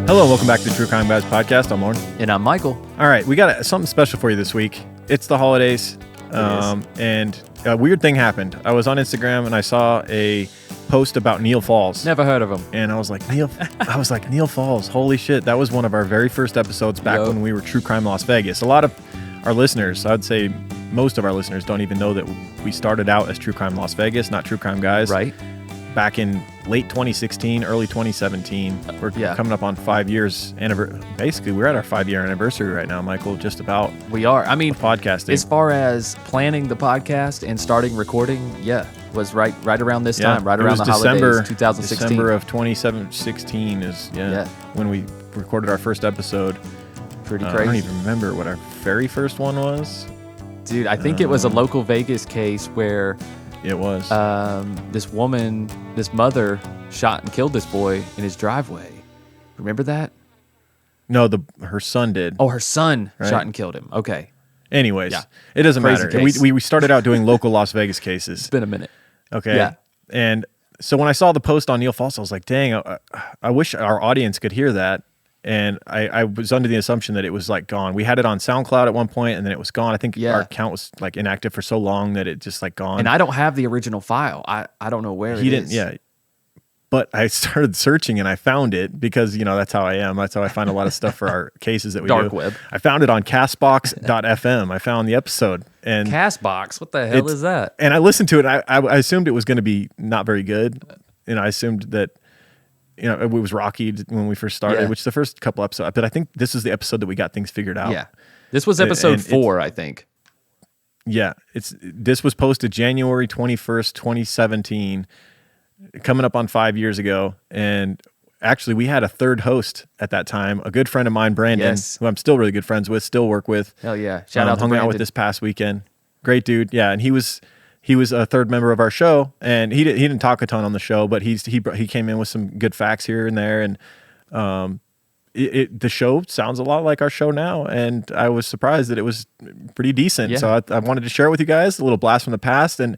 Hello, welcome back to True Crime Guys podcast. I'm Lauren. And I'm Michael. All right, we got something special for you this week. It's the holidays, and a weird thing happened. I was on Instagram and I saw a post about Neal Falls. Never heard of him. And I was like, Neal Falls. Holy shit, that was one of our very first episodes back when we were True Crime Las Vegas. A lot of our listeners, I'd say most of our listeners, don't even know that we started out as True Crime Las Vegas, not True Crime Guys. Right. Back in late 2016, early 2017. We're coming up on 5 years. Basically, we're at our 5-year anniversary right now, Michael, just about. We are. I mean, podcasting. As far as planning the podcast and starting recording, was right around this time, right around the holidays, 2016. December of 2016 is when we recorded our first episode. Pretty crazy. I don't even remember what our very first one was. Dude, I think it was a local Vegas case where it was. This mother shot and killed this boy in his driveway. Remember that? No, her son did. Oh, her son shot and killed him. Okay. Anyways, it doesn't matter. We started out doing local Las Vegas cases. It's been a minute. Okay. Yeah. And so when I saw the post on Neal Falls, I was like, dang, I wish our audience could hear that. And I was under the assumption that it was like gone. We had it on SoundCloud at one point, and then it was gone. I think our account was like inactive for so long that it just like gone. And I don't have the original file. I don't know where it is. Yeah. But I started searching and I found it because, that's how I am. That's how I find a lot of stuff for our cases that we Dark do. web. I found it on castbox.fm. I found the episode. And Castbox? What the hell is that? And I listened to it. I assumed it was going to be not very good. And I assumed that it was rocky when we first started, which the first couple episodes. But I think this is the episode that we got things figured out. Yeah. This was episode 4, I think. Yeah. This was posted January 21st, 2017, coming up on 5 years ago. And actually, we had a third host at that time, a good friend of mine, Brandon, who I'm still really good friends with, still work with. Hell yeah. Shout out to hung Brandon. out with this past weekend. Great dude. Yeah. And he was a third member of our show, and he didn't talk a ton on the show, but he came in with some good facts here and there, and the show sounds a lot like our show now, and I was surprised that it was pretty decent. So I wanted to share it with you guys, a little blast from the past, and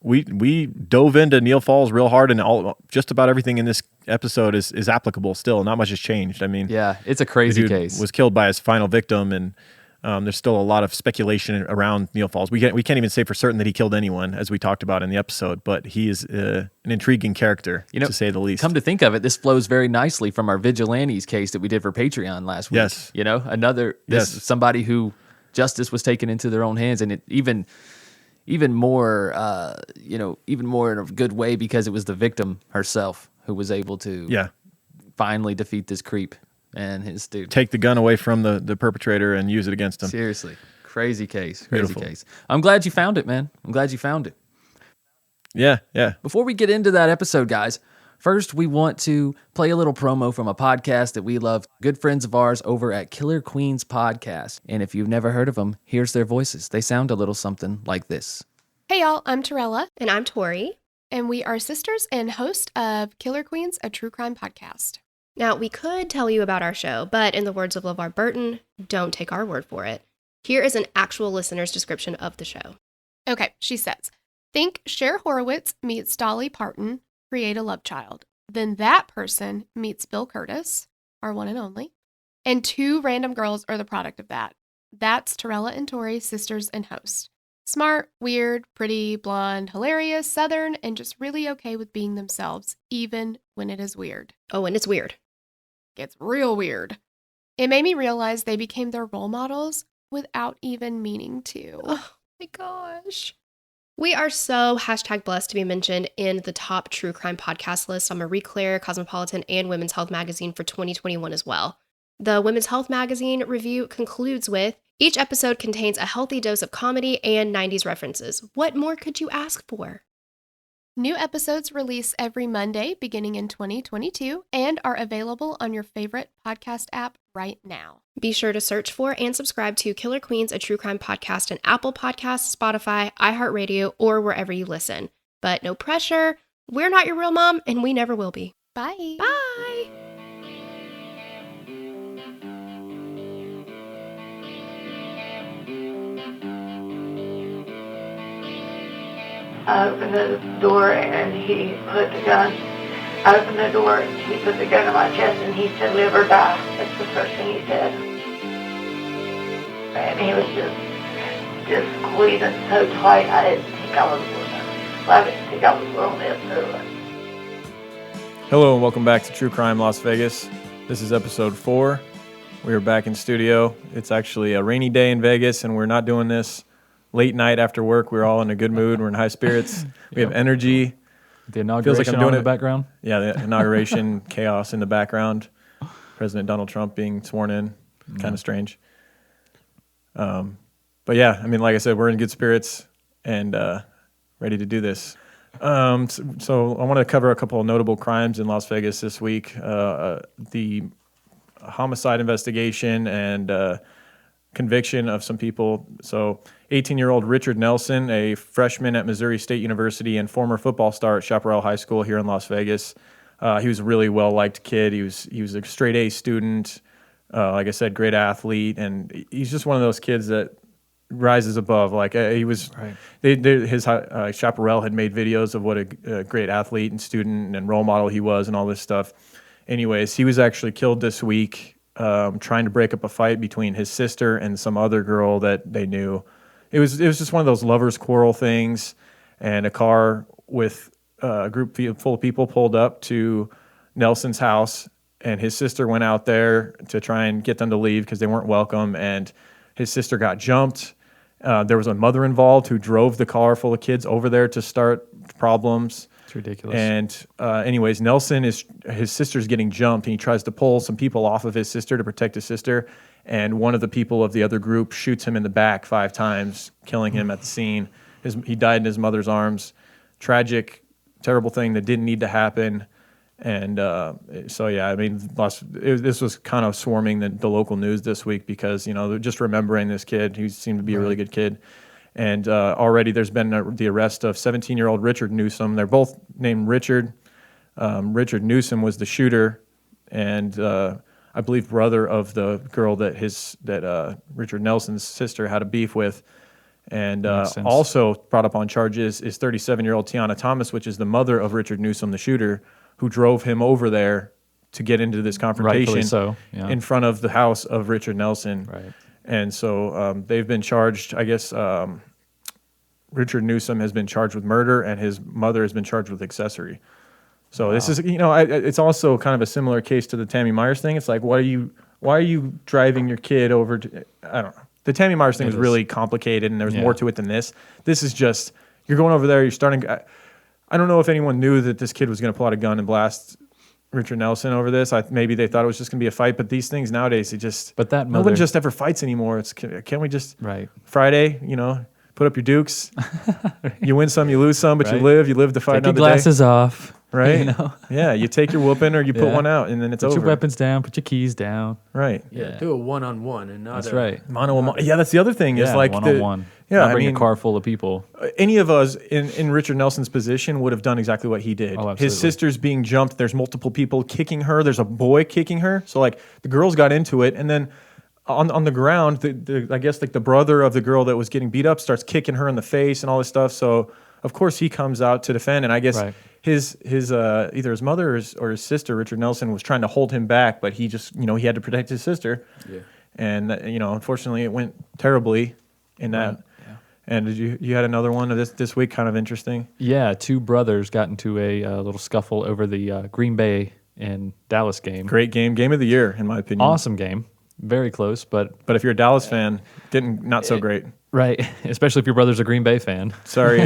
we dove into Neal Falls real hard, and just about everything in this episode is applicable still. Not much has changed. I mean, it's a crazy the dude case. Was killed by his final victim, and there's still a lot of speculation around Neal Falls. We can't even say for certain that he killed anyone, as we talked about in the episode, but he is an intriguing character, to say the least. Come to think of it, this flows very nicely from our Vigilantes case that we did for Patreon last week. Yes. Somebody who justice was taken into their own hands, and it even more in a good way, because it was the victim herself who was able to finally defeat this creep and his dude. Take the gun away from the perpetrator and use it against him. Seriously. Crazy case. Beautiful. Case. I'm glad you found it, man. I'm glad you found it. Yeah. Before we get into that episode, guys, first we want to play a little promo from a podcast that we love, good friends of ours over at Killer Queens Podcast. And if you've never heard of them, here's their voices. They sound a little something like this. Hey y'all, I'm Torella. And I'm Tori. And we are sisters and host of Killer Queens, a true crime podcast. Now, we could tell you about our show, but in the words of LeVar Burton, don't take our word for it. Here is an actual listener's description of the show. Okay, she says, think Cher Horowitz meets Dolly Parton, create a love child. Then that person meets Bill Curtis, our one and only, and 2 random girls are the product of that. That's Torella and Tori, sisters and host. Smart, weird, pretty, blonde, hilarious, southern, and just really okay with being themselves, even when it is weird. Oh, and it's weird. It's real weird. It made me realize they became their role models without even meaning to. Oh my gosh. We are so #blessed to be mentioned in the top true crime podcast list on Marie Claire, Cosmopolitan, and Women's Health magazine for 2021 as well. The Women's Health magazine review concludes with, each episode contains a healthy dose of comedy and 90s references. What more could you ask for? New episodes release every Monday beginning in 2022 and are available on your favorite podcast app right now. Be sure to search for and subscribe to Killer Queens, a true crime podcast on Apple Podcasts, Spotify, iHeartRadio, or wherever you listen. But no pressure. We're not your real mom, and we never will be. Bye. Bye. I opened the door and he put the gun I opened the door and she put the gun on my chest and he said, live or die. That's the first thing he said. And he was just squeezing so tight, I didn't think I was going to live through it. Hello and welcome back to True Crime Las Vegas. This is episode 4. We are back in studio. It's actually a rainy day in Vegas, and we're not doing this late night after work. We're all in a good mood. We're in high spirits. We have energy. The inauguration Feels like I'm doing in the background. Yeah, the inauguration chaos in the background. President Donald Trump being sworn in. Kind of strange. But yeah, I mean, like I said, we're in good spirits and ready to do this. So I want to cover a couple of notable crimes in Las Vegas this week. The homicide investigation and conviction of some people. So 18-year-old Richard Nelson, a freshman at Missouri State University and former football star at Chaparral High School here in Las Vegas. He was a really well-liked kid. He was a straight A student. Like I said, great athlete. And he's just one of those kids that rises above. Like he was, his Chaparral had made videos of what a great athlete and student and role model he was and all this stuff. Anyways, he was actually killed this week trying to break up a fight between his sister and some other girl that they knew. It was just one of those lovers' quarrel things, and a car with a group full of people pulled up to Nelson's house, and his sister went out there to try and get them to leave because they weren't welcome, and his sister got jumped. There was a mother involved who drove the car full of kids over there to start problems. It's ridiculous. And anyways, his sister's getting jumped, and he tries to pull some people off of his sister to protect his sister. And one of the people of the other group shoots him in the back 5 times, killing him at the scene. He died in his mother's arms. Tragic, terrible thing that didn't need to happen. And so, yeah, I mean, this was kind of swarming the local news this week because, they're just remembering this kid. He seemed to be a really good kid. And already there's been the arrest of 17-year-old Richard Newsom. They're both named Richard. Richard Newsom was the shooter and I believe brother of the girl that Richard Nelson's sister had a beef with. And also brought up on charges is 37-year-old Tiana Thomas, which is the mother of Richard Newsom, the shooter, who drove him over there to get into this confrontation in front of the house of Richard Nelson. Right. And so they've been charged, I guess Richard Newsom has been charged with murder and his mother has been charged with accessory. So this is, it's also kind of a similar case to the Tammy Myers thing. It's like, why are you driving your kid over to, I don't know. The Tammy Myers thing was really complicated and there was more to it than this. This is just, you're going over there, you're starting, I don't know if anyone knew that this kid was going to pull out a gun and blast Richard Nelson over this. Maybe they thought it was just going to be a fight, but these things nowadays, no one just ever fights anymore. Can't we just, Friday, put up your dukes, you win some, you lose some, but you live to fight another day. Take your glasses off. Right? Yeah, you take your whooping or you put one out and then it's over. Put your weapons down, put your keys down. Right. Yeah, do a one-on-one and not mono. Yeah, that's the other thing is like one-on-one. Not bring a car full of people. Any of us in Richard Nelson's position would have done exactly what he did. Oh, absolutely. His sister's being jumped. There's multiple people kicking her. There's a boy kicking her. So like the girls got into it and then on the ground, I guess like the brother of the girl that was getting beat up starts kicking her in the face and all this stuff. So of course he comes out to defend, and I guess his either his mother or his sister, Richard Nelson, was trying to hold him back, but he just he had to protect his sister. Yeah. And unfortunately it went terribly in that. Right. Yeah. And did you had another one of this week, kind of interesting? Yeah, 2 brothers got into a little scuffle over the Green Bay and Dallas game. Great game of the year in my opinion. Awesome game. Very close, but if you're a Dallas fan, not so great. Right, especially if your brother's a Green Bay fan. Sorry.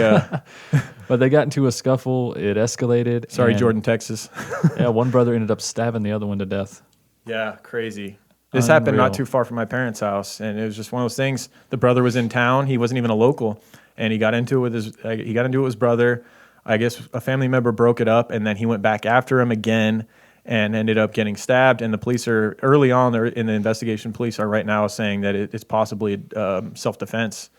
But they got into a scuffle. It escalated. Sorry, Jordan, Texas. Yeah, one brother ended up stabbing the other one to death. Yeah, crazy. This happened not too far from my parents' house, and it was just one of those things. The brother was in town. He wasn't even a local, and he got into it with his brother. I guess a family member broke it up, and then he went back after him again and ended up getting stabbed. And the police are early on in the investigation. Police are right now saying that it's possibly self-defense,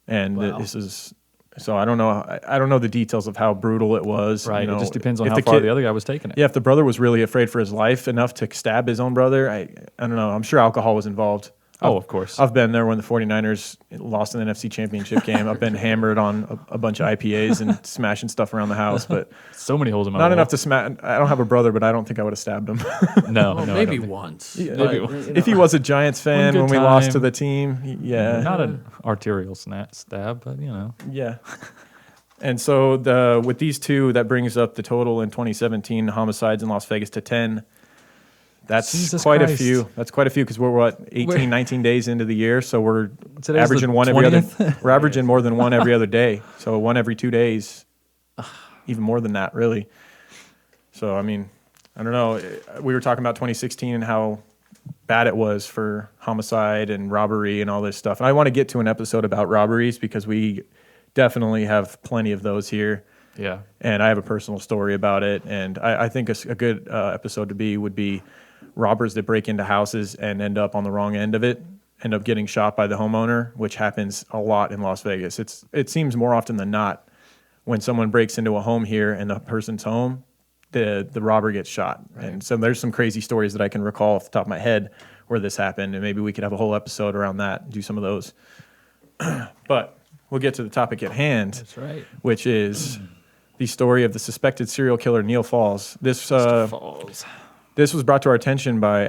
and this is. So I don't know the details of how brutal it was. Right. It just depends on how far the other guy was taking it. Yeah. If the brother was really afraid for his life enough to stab his own brother, I don't know. I'm sure alcohol was involved. Of course. I've been there when the 49ers lost in the NFC Championship game. I've been hammered on a bunch of IPAs and smashing stuff around the house, but so many holes in my not wall. enough to smash. I don't have a brother, but I don't think I would have stabbed him. No, Well, no, maybe I don't think- once. Yeah, But, if he was a Giants fan good when we lost time. to the team, yeah. Not an arterial stab, but Yeah. And so with these two, that brings up the total in 2017 homicides in Las Vegas to 10. That's Jesus quite Christ. a few. That's quite a few because we're what 18, 19 days into the year, so we're Today's averaging the one every other. 20th? We're averaging more than one every other day. So one every 2 days, even more than that, really. So I mean, I don't know. We were talking about 2016 and how bad it was for homicide and robbery and all this stuff. And I want to get to an episode about robberies because we definitely have plenty of those here. Yeah. And I have a personal story about it. And I think a good episode would be robbers that break into houses and end up on the wrong end of it, end up getting shot by the homeowner, which happens a lot in Las Vegas. It seems more often than not when someone breaks into a home here and the person's home, the robber gets shot. Right. And so there's some crazy stories that I can recall off the top of my head where this happened. And maybe we could have a whole episode around that and do some of those. But we'll get to the topic at hand. That's right. Which is the story of the suspected serial killer, Neal Falls. This was brought to our attention by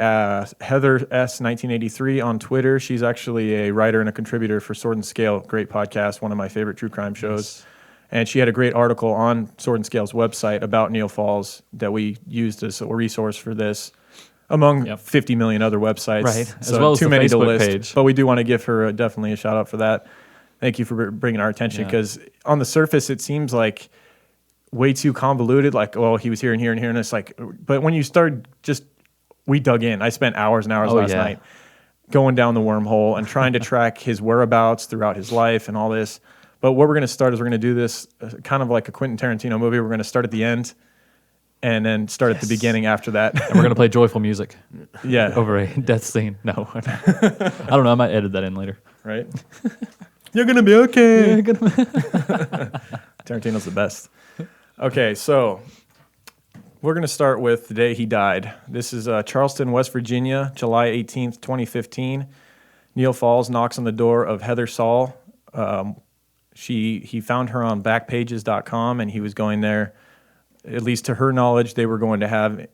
Heather S. 1983 on Twitter. She's actually a writer and a contributor for Sword and Scale, great podcast, one of my favorite true crime shows. Yes. And she had a great article on Sword and Scale's website about Neal Falls that we used as a resource for this, among 50 million other websites. Right, so as well as too the many to Facebook list. page. But we do want to give her definitely a shout out for that. Thank you for bringing our attention because on the surface it seems like way too convoluted, like, oh, he was here and here and here. And it's like, but when you start we dug in. I spent hours and hours last night going down the wormhole and trying to track his whereabouts throughout his life and all this. But what we're going to start is we're going to do this kind of like a Quentin Tarantino movie. We're going to start at the end and then start at the beginning after that. And we're going to play joyful music. Yeah. Over a death scene. No. I don't know. I might edit that in later. Right? You're going to be okay. Tarantino's the best. Okay, so we're going to start with the day he died. This is Charleston, West Virginia, July 18th, 2015. Neal Falls knocks on the door of Heather Saul. He found her on backpages.com, and he was going there, at least to her knowledge, they were going to have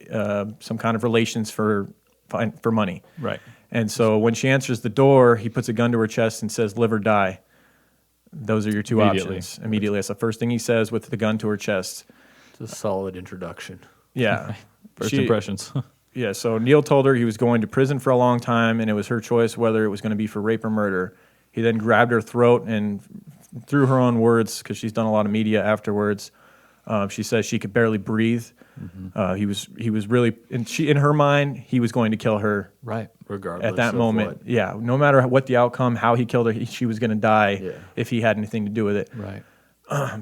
some kind of relations for money. Right. And so when she answers the door, he puts a gun to her chest and says, live or die. Those are your two options. Immediately. That's the first thing he says with the gun to her chest. It's a solid introduction. Yeah. First impressions. Yeah, so Neal told her he was going to prison for a long time, and it was her choice whether it was going to be for rape or murder. He then grabbed her throat and, through her own words, because she's done a lot of media afterwards, she says she could barely breathe. Mm-hmm. He was really, in her mind, he was going to kill her. Right. Regardless at that of moment. what. Yeah, no matter what the outcome, how he killed her, she was going to die if he had anything to do with it. Right.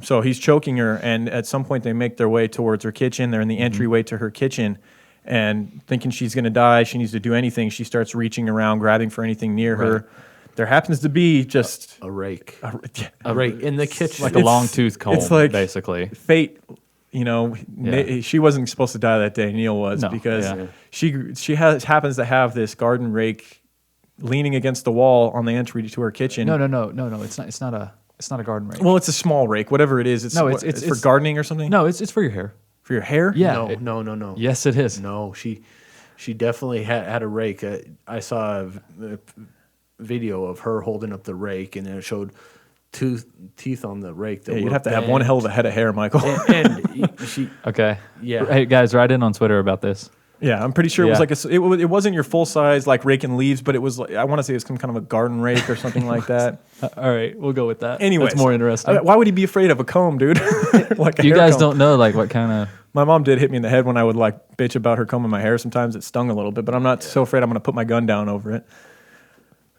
So he's choking her, and at some point they make their way towards her kitchen. They're in the entryway to her kitchen, and thinking she's going to die, she needs to do anything. She starts reaching around, grabbing for anything near her. There happens to be just a rake. A rake in the kitchen. Like a long tooth comb, it's like basically. Fate, she wasn't supposed to die that day. Neal was, because she happens to have this garden rake leaning against the wall on the entry to her kitchen. No. It's not a garden rake. Well, it's a small rake, whatever it is. It's for gardening or something. No, it's for your hair. For your hair? Yeah. No. Yes, it is. No, she definitely had a rake. I saw a video of her holding up the rake, and it showed teeth on the rake. That you'd have to have one hell of a head of hair, Michael. and she. Okay. Yeah. Hey guys, write in on Twitter about this. Yeah, I'm pretty sure it was like it wasn't your full size like raking leaves, but it was like, I want to say it's some kind of a garden rake or something like that. All right, we'll go with that. Anyways, that's more interesting. Why would he be afraid of a comb, dude? Like you guys comb. don't know like what kind of. My mom did hit me in the head when I would like bitch about her combing my hair. Sometimes it stung a little bit, but I'm not so afraid I'm going to put my gun down over it.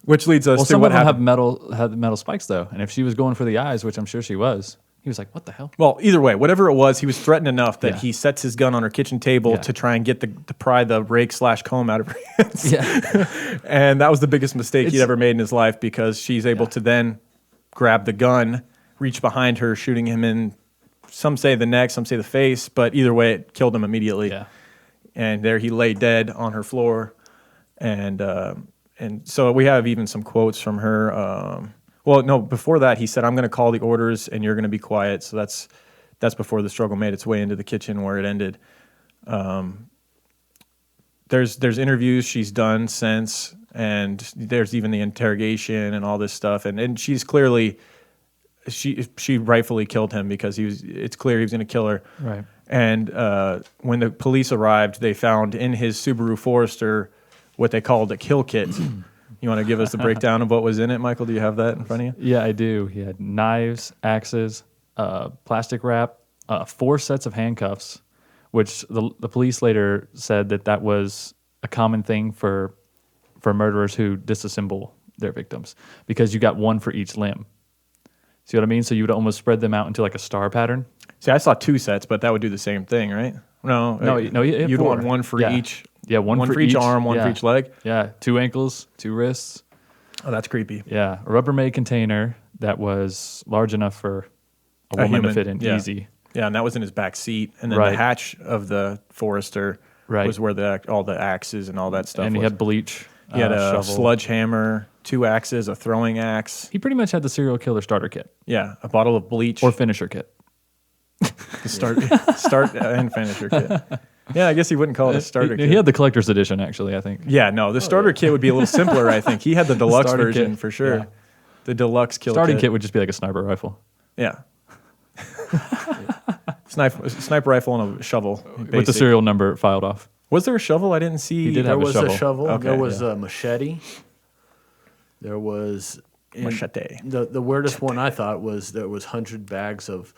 Which leads us to some what of them happened. have metal spikes though, and if she was going for the eyes, which I'm sure she was, he was like, "What the hell?" Well, either way, whatever it was, he was threatened enough that he sets his gun on her kitchen table to try and get to pry the rake / comb out of her hands. Yeah, and that was the biggest mistake he'd ever made in his life, because she's able to then grab the gun, reach behind her, shooting him in. Some say the neck, some say the face, but either way, it killed him immediately. Yeah, and there he lay dead on her floor, and and so we have even some quotes from her. Well, no, before that, he said, "I'm going to call the orders, and you're going to be quiet." So that's before the struggle made its way into the kitchen where it ended. There's interviews she's done since, and there's even the interrogation and all this stuff, and she's clearly she rightfully killed him because it's clear he was going to kill her. Right. And when the police arrived, they found in his Subaru Forester what they called a kill kit. You want to give us the breakdown of what was in it, Michael? Do you have that in front of you? Yeah, I do. He had knives, axes, plastic wrap, 4 sets of handcuffs, which the police later said that was a common thing for murderers who disassemble their victims, because you got one for each limb. See what I mean? So you would almost spread them out into like a star pattern. See, I saw 2 sets, but that would do the same thing, right? No, you'd 4. want one for each. Yeah, one for each arm, one for each leg. Yeah, 2 ankles, 2 wrists. Oh, that's creepy. Yeah, a Rubbermaid container that was large enough for a woman to fit in easy. Yeah, and that was in his back seat, and then the hatch of the Forester was where all the axes and all that stuff. And was. He had bleach. He had a shovel. sledgehammer, 2 axes, a throwing axe. He pretty much had the serial killer starter kit. Yeah, a bottle of bleach or finisher kit. The start and finisher kit. Yeah, I guess he wouldn't call it a starter kit. He had the collector's edition, actually, I think. Yeah, no, the starter kit would be a little simpler, I think. He had the deluxe version for sure. Yeah. The deluxe kill Starting kit would just be like a sniper rifle. Yeah. Sniper rifle and a shovel. With the serial number filed off. Was there a shovel? I didn't see. He did have a shovel. Okay. There was a machete. There was... Machete. The weirdest one I thought was there was 100 bags of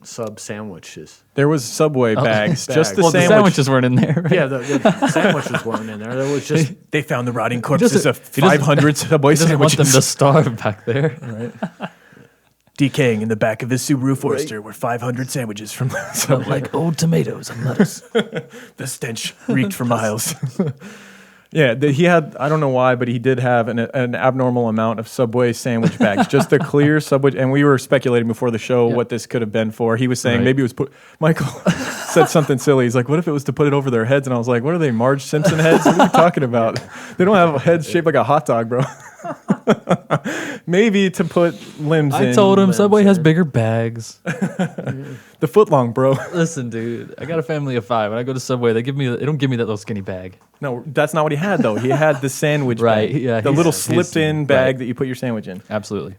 sub sandwiches. There was Subway bags. Just the sandwiches weren't in there. Right? Yeah, the sandwiches weren't in there. There was just they found the rotting corpses of 500 Subway sandwiches. Want them to starve back there. Right. Decaying in the back of his Subaru Forester were 500 sandwiches from Subway. Like old tomatoes and lettuce. The stench reeked for miles. Yeah, he had, I don't know why, but he did have an abnormal amount of Subway sandwich bags, just a clear Subway. And we were speculating before the show what this could have been for. He was saying maybe it was Michael said something silly. He's like, what if it was to put it over their heads? And I was like, what are they, Marge Simpson heads? What are you talking about? They don't have heads shaped like a hot dog, bro. Maybe to put limbs in. I told him Subway has bigger bags. The footlong, bro. Listen, dude, I got a family of 5. When I go to Subway, they don't give me that little skinny bag. No, that's not what he had, though. He had the sandwich bag. Yeah, the little slipped-in bag that you put your sandwich in. Absolutely.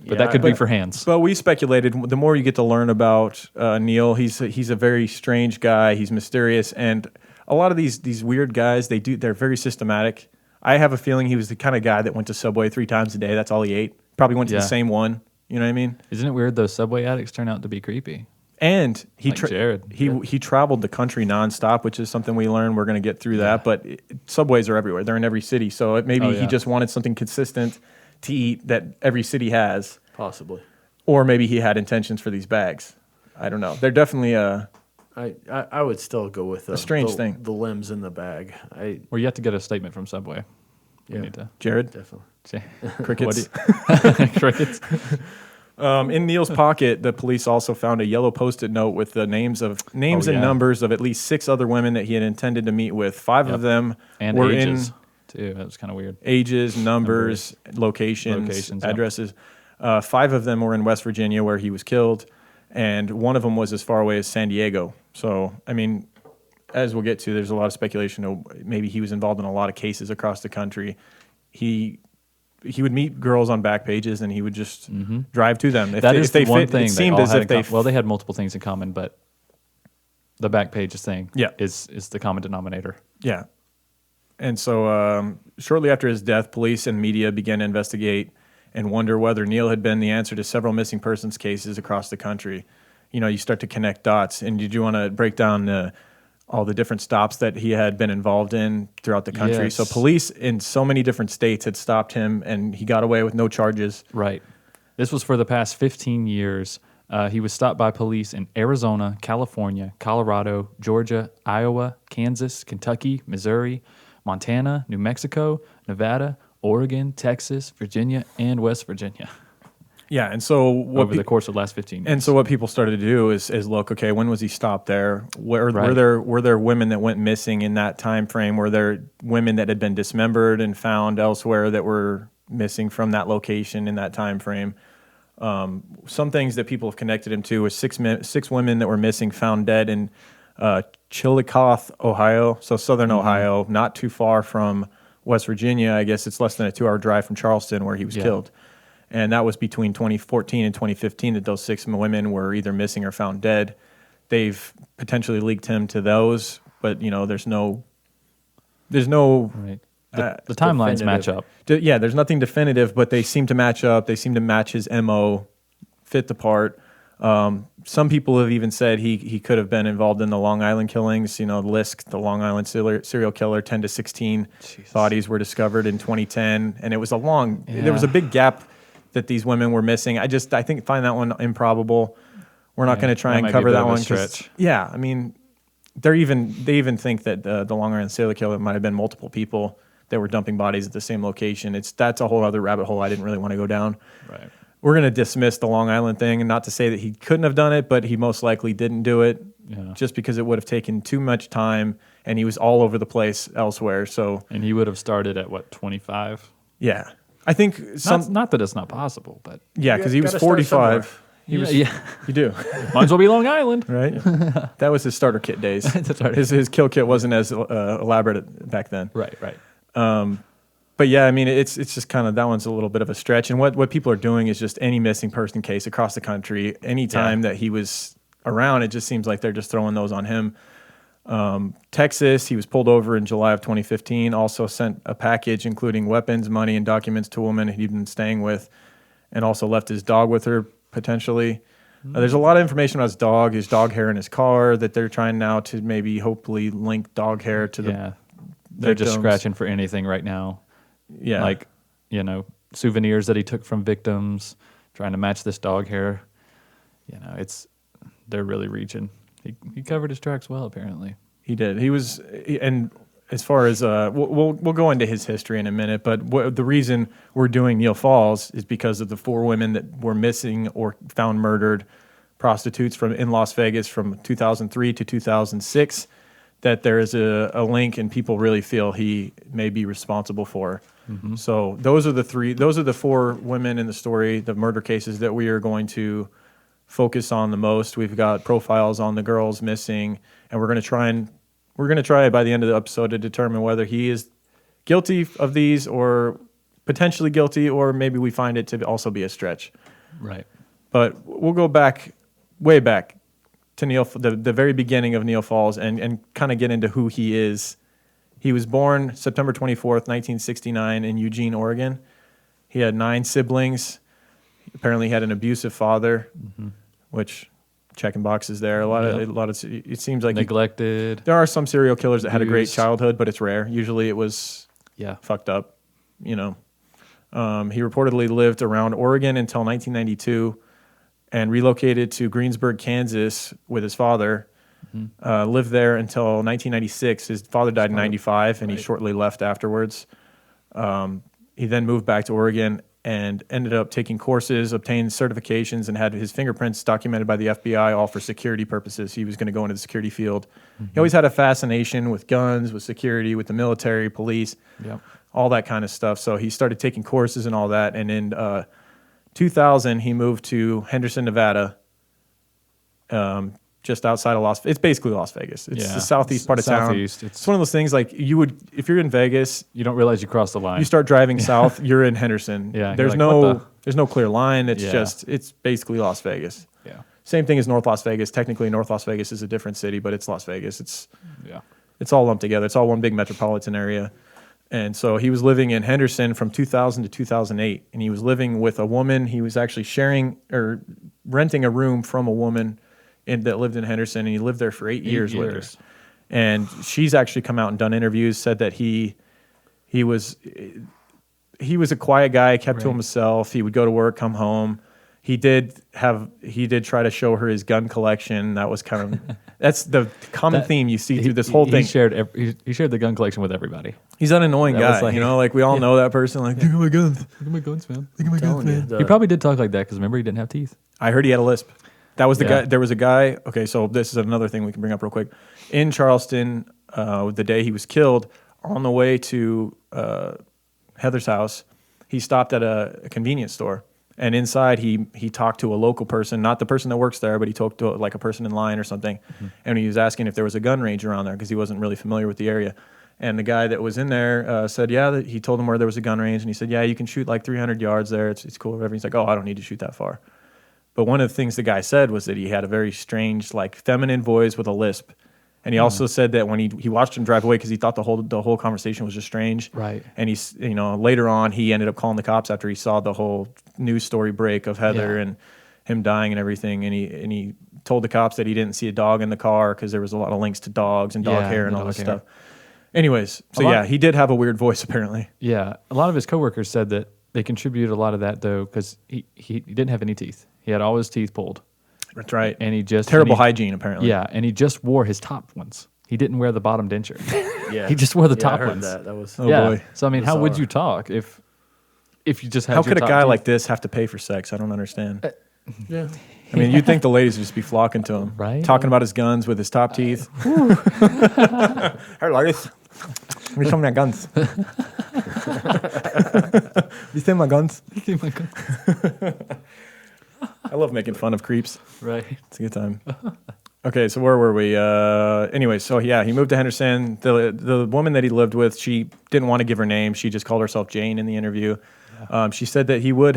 But that could be for hands. But we speculated, the more you get to learn about Neal, he's a very strange guy. He's mysterious. And a lot of these weird guys, they're very systematic. I have a feeling he was the kind of guy that went to Subway 3 times a day. That's all he ate. Probably went to the same one. You know what I mean? Isn't it weird those Subway addicts turn out to be creepy? And he Jared. He traveled the country nonstop, which is something we learned. We're going to get through that. But Subways are everywhere. They're in every city. So maybe he just wanted something consistent to eat that every city has. Possibly. Or maybe he had intentions for these bags. I don't know. They're definitely I would still go with a strange thing. The limbs in the bag. Or you have to get a statement from Subway. You need to. Jared? Definitely. Crickets. Crickets. In Neal's pocket, the police also found a yellow Post-it note with the names and numbers of at least 6 other women that he had intended to meet with. 5 of them were ages, too. That was kind of weird. Ages, numbers, locations, addresses. 5 of them were in West Virginia where he was killed, and one of them was as far away as San Diego. So, I mean, as we'll get to, there's a lot of speculation. Maybe he was involved in a lot of cases across the country. He would meet girls on back pages, and he would just drive to them. That is the one thing. It seemed as if they had multiple things in common, but the back pages thing is the common denominator. Yeah. And so shortly after his death, police and media began to investigate and wonder whether Neal had been the answer to several missing persons cases across the country. You know, you start to connect dots. And did you want to break down all the different stops that he had been involved in throughout the country? Yes. So police in so many different states had stopped him, and he got away with no charges. Right. This was for the past 15 years. He was stopped by police in Arizona, California, Colorado, Georgia, Iowa, Kansas, Kentucky, Missouri, Montana, New Mexico, Nevada, Oregon, Texas, Virginia, and West Virginia. Yeah, and so over the course of the last 15 years. And so what people started to do is look, okay, when was he stopped there? Were there women that went missing in that time frame? Were there women that had been dismembered and found elsewhere that were missing from that location in that time frame? Some things that people have connected him to was six women that were missing, found dead in Chillicothe, Ohio, so southern Ohio, not too far from West Virginia. I guess it's less than a 2-hour drive from Charleston, where he was killed. And that was between 2014 and 2015 that those 6 women were either missing or found dead. They've potentially linked him to those, but there's no right. The timelines definitive. match up. There's nothing definitive, but they seem to match up. They seem to match his MO, fit the part. Some people have even said he could have been involved in the Long Island killings. Lisk, the Long Island serial killer, 10 to 16 bodies were discovered in 2010, and it was there was a big gap that these women were missing. I find that one improbable. We're not going to try and cover that one. Yeah, I mean, they even think that the Long Island serial killer might have been multiple people that were dumping bodies at the same location. That's a whole other rabbit hole I didn't really want to go down. Right. We're going to dismiss the Long Island thing, and not to say that he couldn't have done it, but he most likely didn't do it just because it would have taken too much time, and he was all over the place elsewhere. And he would have started at, 25? Yeah. I think not that it's not possible, but... Yeah, because he was 45. You do. Might as well be Long Island. Right? That was his starter kit days. His kill kit wasn't as elaborate back then. Right. But yeah, I mean, it's just kind of, that one's a little bit of a stretch. And what people are doing is just any missing person case across the country, any time that he was around, it just seems like they're just throwing those on him. Texas, he was pulled over in July of 2015, also sent a package including weapons, money, and documents to a woman he'd been staying with, and also left his dog with her, potentially. There's a lot of information about his dog hair in his car, that they're trying now to maybe hopefully link dog hair to the they're just scratching for anything right now. Yeah. Like, souvenirs that he took from victims, trying to match this dog hair. They're really reaching. He covered his tracks well, apparently. He did. And as far as we'll go into his history in a minute, but the reason we're doing Neal Falls is because of the 4 women that were missing or found murdered, prostitutes in Las Vegas from 2003 to 2006, that there is a link and people really feel he may be responsible for. Mm-hmm. So those are the 4 women in the story, the murder cases that we are going to focus on the most. We've got profiles on the girls missing, and we're going to try by the end of the episode to determine whether he is guilty of these or potentially guilty, or maybe we find it to also be a stretch. Right. But we'll go way back to the very beginning of Neal Falls and kind of get into who he is. He was born September 24th, 1969 in Eugene, Oregon. He had 9 siblings. Apparently he had an abusive father, which checking boxes there. A lot of it seems like neglected. There are some serial killers that had a great childhood, but it's rare. Usually it was fucked up, He reportedly lived around Oregon until 1992 and relocated to Greensburg, Kansas with his father. Lived there until 1996. His father died in 95, and he shortly left afterwards. He then moved back to Oregon and ended up taking courses, obtained certifications, and had his fingerprints documented by the FBI, all for security purposes. He was going to go into the security field. He always had a fascination with guns, with security, with the military, police, all that kind of stuff. So he started taking courses and all that. And in 2000, he moved to Henderson, Nevada, just outside of Las Vegas. It's basically Las Vegas. It's the southeast part of town. It's one of those things like if you're in Vegas, you don't realize you crossed the line. You start driving south, you're in Henderson. There's no clear line. It's basically Las Vegas. Yeah. Same thing as North Las Vegas. Technically, North Las Vegas is a different city, but it's Las Vegas. It's all lumped together. It's all one big metropolitan area. And so he was living in Henderson from 2000 to 2008, and he was living with a woman. He was actually sharing or renting a room from a woman that lived in Henderson, and he lived there for 8 years with her. And she's actually come out and done interviews, said that he was a quiet guy, kept to himself. He would go to work, come home. he did try to show her his gun collection. That was kind of that's the common theme you see through this whole thing. He shared the gun collection with everybody. He's an annoying guy, like, like we all know that person. Like, look at my guns. Look at my guns, man. Look at my guns, man. He probably did talk like that because remember he didn't have teeth. I heard he had a lisp. That was the guy. There was a guy. Okay, so this is another thing we can bring up real quick. In Charleston, the day he was killed, on the way to Heather's house, he stopped at a convenience store. And inside, he talked to a local person, not the person that works there, but he talked to like a person in line or something. Mm-hmm. And he was asking if there was a gun range around there because he wasn't really familiar with the area. And the guy that was in there said, that he told him where there was a gun range. And he said, you can shoot like 300 yards there. It's cool, whatever. He's like, I don't need to shoot that far. But one of the things the guy said was that he had a very strange, like feminine voice with a lisp. And he also said that when he watched him drive away because he thought the whole conversation was just strange. Right. And he's later on he ended up calling the cops after he saw the whole news story break of Heather and him dying and everything. And he told the cops that he didn't see a dog in the car because there was a lot of links to dogs and dog hair and all this stuff. Anyways, so he did have a weird voice apparently. Yeah, a lot of his coworkers said that they contributed a lot of that though because he didn't have any teeth. He had all his teeth pulled. That's right. And he just terrible hygiene apparently. Yeah, and he just wore his top ones. He didn't wear the bottom denture. He just wore the top ones. That was boy. So I mean, how would you talk if you just had? How could a guy teeth? like this have to pay for sex? I don't understand. Yeah. I mean, you'd think the ladies would just be flocking to him, right? Talking about his guns with his top teeth. Hey, ladies, let me show me my guns. You see my guns? I love making fun of creeps. Right. It's a good time. Okay, so where were we? Anyway, so he moved to Henderson. The woman that he lived with, she didn't want to give her name. She just called herself Jane in the interview. Yeah. She said that he would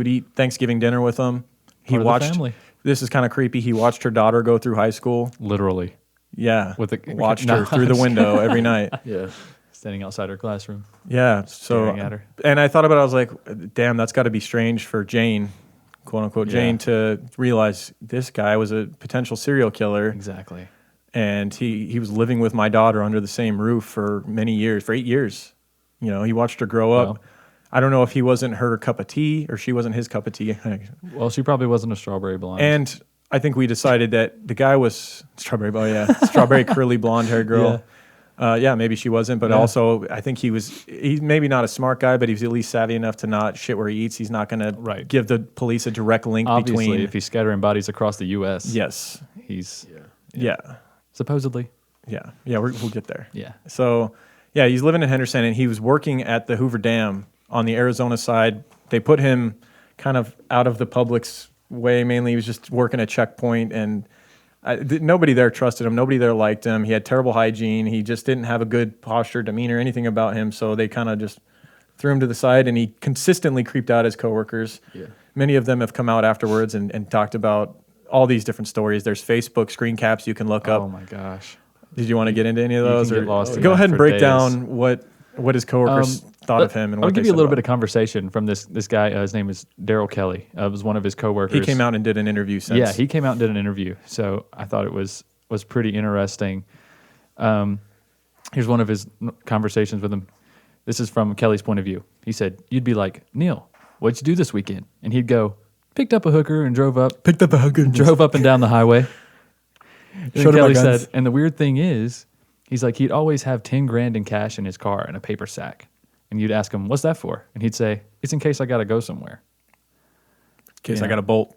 eat Thanksgiving dinner with them. He watched. Family. This is kind of creepy. He watched her daughter go through high school. Literally. Yeah. Watched her through the window every night. Yeah. Standing outside her classroom. Yeah. So, at her. And I thought about it. I was like, damn, that's got to be strange for Jane, quote unquote, Jane, to realize this guy was a potential serial killer. Exactly. And he was living with my daughter under the same roof for many years, for 8 years. He watched her grow up. Well, I don't know if he wasn't her cup of tea or she wasn't his cup of tea. Well, she probably wasn't a strawberry blonde. And I think we decided that the guy was strawberry curly blonde haired girl. Yeah. Maybe she wasn't, but also I think he's maybe not a smart guy, but he's at least savvy enough to not shit where he eats. He's not going to give the police a direct link Obviously, if he's scattering bodies across the U.S. Yes. He's supposedly. Yeah. We'll get there. Yeah. So, he's living in Henderson, and he was working at the Hoover Dam on the Arizona side. They put him kind of out of the public's way. Mainly, he was just working a checkpoint, and nobody there trusted him. Nobody there liked him. He had terrible hygiene. He just didn't have a good posture, demeanor, anything about him. So they kind of just threw him to the side, and he consistently creeped out his coworkers. Yeah. Many of them have come out afterwards and talked about all these different stories. There's Facebook screen caps you can look up. Oh my gosh. Did you want to get into any of those? Get lost go ahead and break down what his coworkers thought of him and what I'll they give you a said little about bit of conversation from this guy. His name is Daryl Kelly. It was one of his coworkers. He came out and did an interview since. Yeah, he came out and did an interview. So I thought it was pretty interesting. Here's one of his conversations with him. This is from Kelly's point of view. He said, "You'd be like, Neal, what'd you do this weekend?" And he'd go, "Picked up a hooker and drove up and down the highway." And Kelly said, and the weird thing is, he's like, he'd always have 10 grand in cash in his car in a paper sack. And you'd ask him, "What's that for?" And he'd say, "It's in case I got to go somewhere. In case I got a bolt."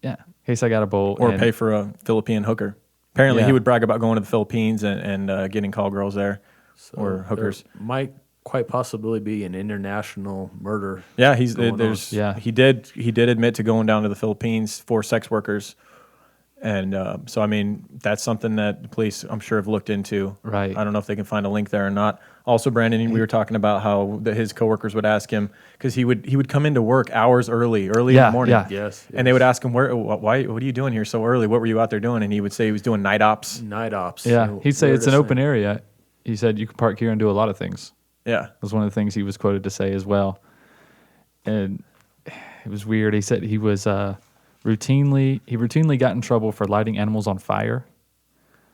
Yeah, in case I got a bolt. Or pay for a Philippine hooker. Apparently, he would brag about going to the Philippines and getting call girls there or hookers. Might quite possibly be an international murder. Yeah, he did admit to going down to the Philippines for sex workers. And so, I mean, that's something that the police, I'm sure, have looked into. Right. I don't know if they can find a link there or not. Also, Brandon, we were talking about how his coworkers would ask him, because he would come into work hours early in the morning. Yeah. Yes. And they would ask him, why, what are you doing here so early? What were you out there doing? And he would say he was doing night ops. Night ops. Yeah. He'd say it's an open area. He said you could park here and do a lot of things. Yeah. That was one of the things he was quoted to say as well. And it was weird. He said he was routinely got in trouble for lighting animals on fire,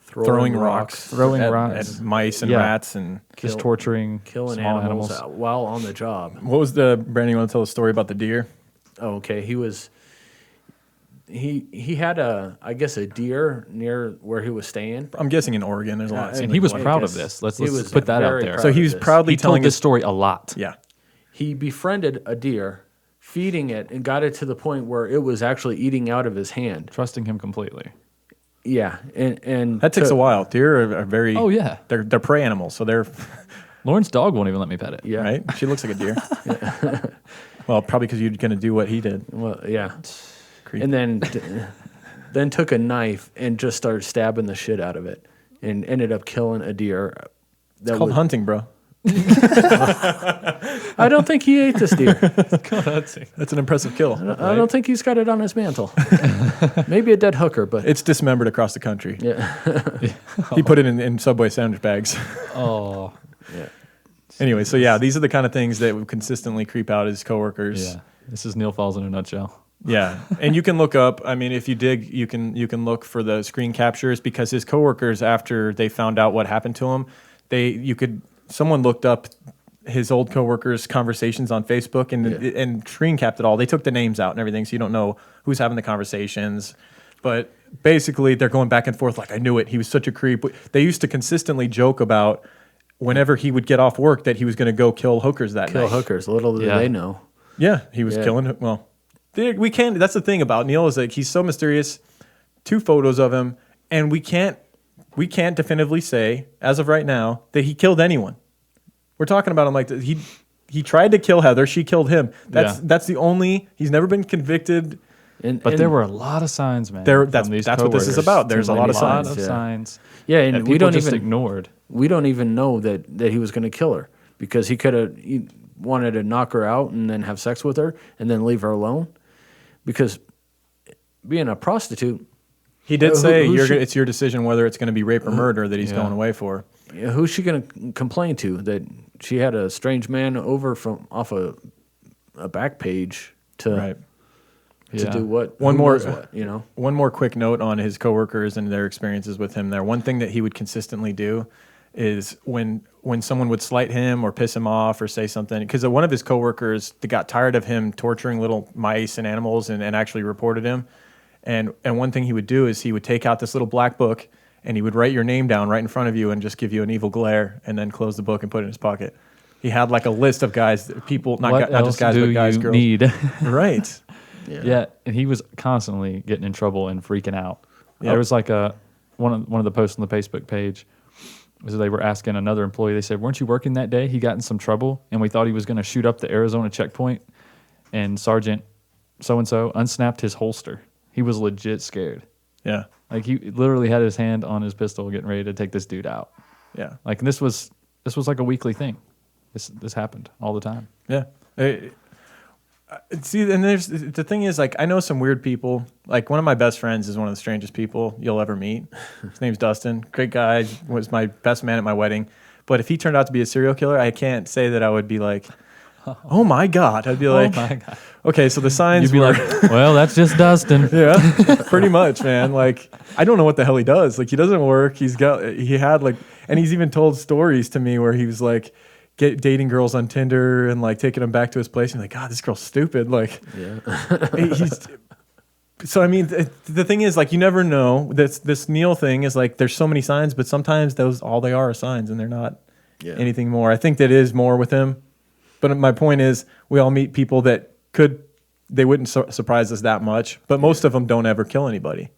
throwing rocks at mice and rats, and just torturing, killing small animals while on the job. What was Brandon? You want to tell the story about the deer? Oh, okay. He was he had I guess a deer near where he was staying. I'm guessing in Oregon. There's a lot. And he was proud of this. Let's put that out there. So he was proudly He telling told this story a lot. Yeah. He befriended a deer, feeding it, and got it to the point where it was actually eating out of his hand. Trusting him completely. Yeah, and That takes a while. Deer are very. Oh, yeah. They're prey animals, so they're Lauren's dog won't even let me pet it. Yeah. right. She looks like a deer. Well, probably because you're going to do what he did. Well, yeah. Creepy. And then took a knife and just started stabbing the shit out of it, and ended up killing a deer. It's called hunting, bro. I don't think he ate this deer. That's an impressive kill. I don't think he's got it on his mantle. Maybe a dead hooker, but It's dismembered across the country. yeah. He put it in Subway sandwich bags. Oh, Yeah. Anyway, so yeah, these are the kind of things that would consistently creep out as coworkers. yeah. This is Neal Falls in a nutshell. Yeah, and you can look up. I mean, if you dig, you can look for the screen captures because his coworkers, after they found out what happened to him, someone looked up his old coworkers' conversations on Facebook and screen capped it all. They took the names out and everything, so you don't know who's having the conversations. But basically, they're going back and forth like, I knew it. He was such a creep. They used to consistently joke about whenever he would get off work that he was going to go kill hookers that Kill night. hookers. Little did they know. Yeah, he was Yeah. killing. Well, we can't. That's the thing about Neal is like he's so mysterious. 2 photos of him, and we can't definitively say as of right now that he killed anyone. We're talking about him like that. He tried to kill Heather. She killed him. That's the only. He's never been convicted. But there were a lot of signs, man. That's what this is about. There's a lot of signs. signs. Yeah, and that we people don't just even ignored. We don't even know that he was going to kill her because he wanted to knock her out and then have sex with her and then leave her alone. Because being a prostitute, He did say it's your decision whether it's going to be rape or murder that he's Yeah. going away for. who's she going to complain to that she had a strange man over off a back page to do what? One who more, knows what, you know. One more quick note on his coworkers and their experiences with him. There, one thing that he would consistently do is when someone would slight him or piss him off or say something, because one of his coworkers that got tired of him torturing little mice and animals and actually reported him. And one thing he would do is he would take out this little black book and he would write your name down right in front of you and just give you an evil glare and then close the book and put it in his pocket. He had like a list of guys, people, not just guys, but guys, girls. Need? Right. Yeah, and he was constantly getting in trouble and freaking out. Yep. There was like one of the posts on the Facebook page was they were asking another employee. They said, "Weren't you working that day? He got in some trouble, and we thought he was going to shoot up the Arizona checkpoint." And Sergeant so and so unsnapped his holster. He was legit scared. Yeah. Like he literally had his hand on his pistol, getting ready to take this dude out. Yeah. Like this was like a weekly thing. This happened all the time. Yeah. See, and the thing is, like, I know some weird people. Like, one of my best friends is one of the strangest people you'll ever meet. His name's Dustin. Great guy. Was my best man at my wedding. But if he turned out to be a serial killer, I can't say that I would be like, oh my God. I'd be like, oh my God. Okay, so the signs You'd be were... like, well, that's just Dustin. Yeah, pretty much, man. Like, I don't know what the hell he does. Like, he doesn't work. He had like, and he's even told stories to me where he was like, dating girls on Tinder and like taking them back to his place and like, God, this girl's stupid. Like, so I mean, the thing is, like, you never know. This Neal thing is like, there's so many signs, but sometimes those all they are signs and they're not anything more. I think that is more with him. But my point is, we all meet people that they wouldn't surprise us that much, but most of them don't ever kill anybody.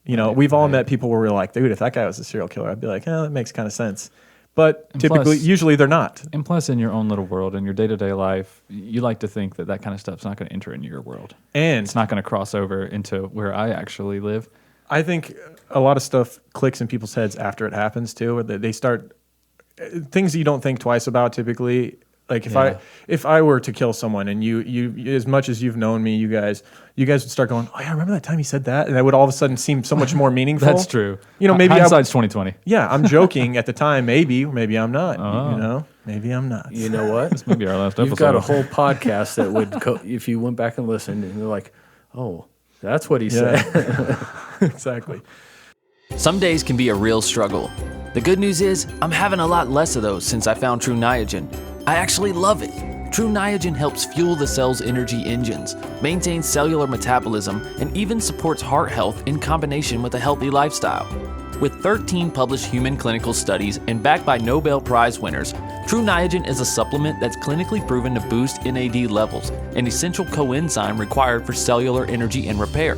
You know, we've all met people where we're like, dude, if that guy was a serial killer, I'd be like, that makes kind of sense. But usually they're not. And plus, in your own little world, in your day-to-day life, you like to think that kind of stuff's not going to enter into your world. And it's not going to cross over into where I actually live. I think a lot of stuff clicks in people's heads after it happens, too. Where they start... Things that you don't think twice about, typically... Like if I were to kill someone and you as much as you've known me, you guys would start going, oh yeah, remember that time he said that? And that would all of a sudden seem so much more meaningful. That's true. You know, maybe hindsight's 20/20. Yeah, I'm joking at the time, maybe I'm not. You know, maybe I'm not. You know what? This may be our last episode. You've got a whole podcast that would if you went back and listened and you're like, oh, that's what he said. Exactly. Some days can be a real struggle. The good news is I'm having a lot less of those since I found True Niagen. I actually love it. True Niagen helps fuel the cell's energy engines, maintains cellular metabolism, and even supports heart health in combination with a healthy lifestyle. With 13 published human clinical studies and backed by Nobel Prize winners, True Niagen is a supplement that's clinically proven to boost NAD levels, an essential coenzyme required for cellular energy and repair.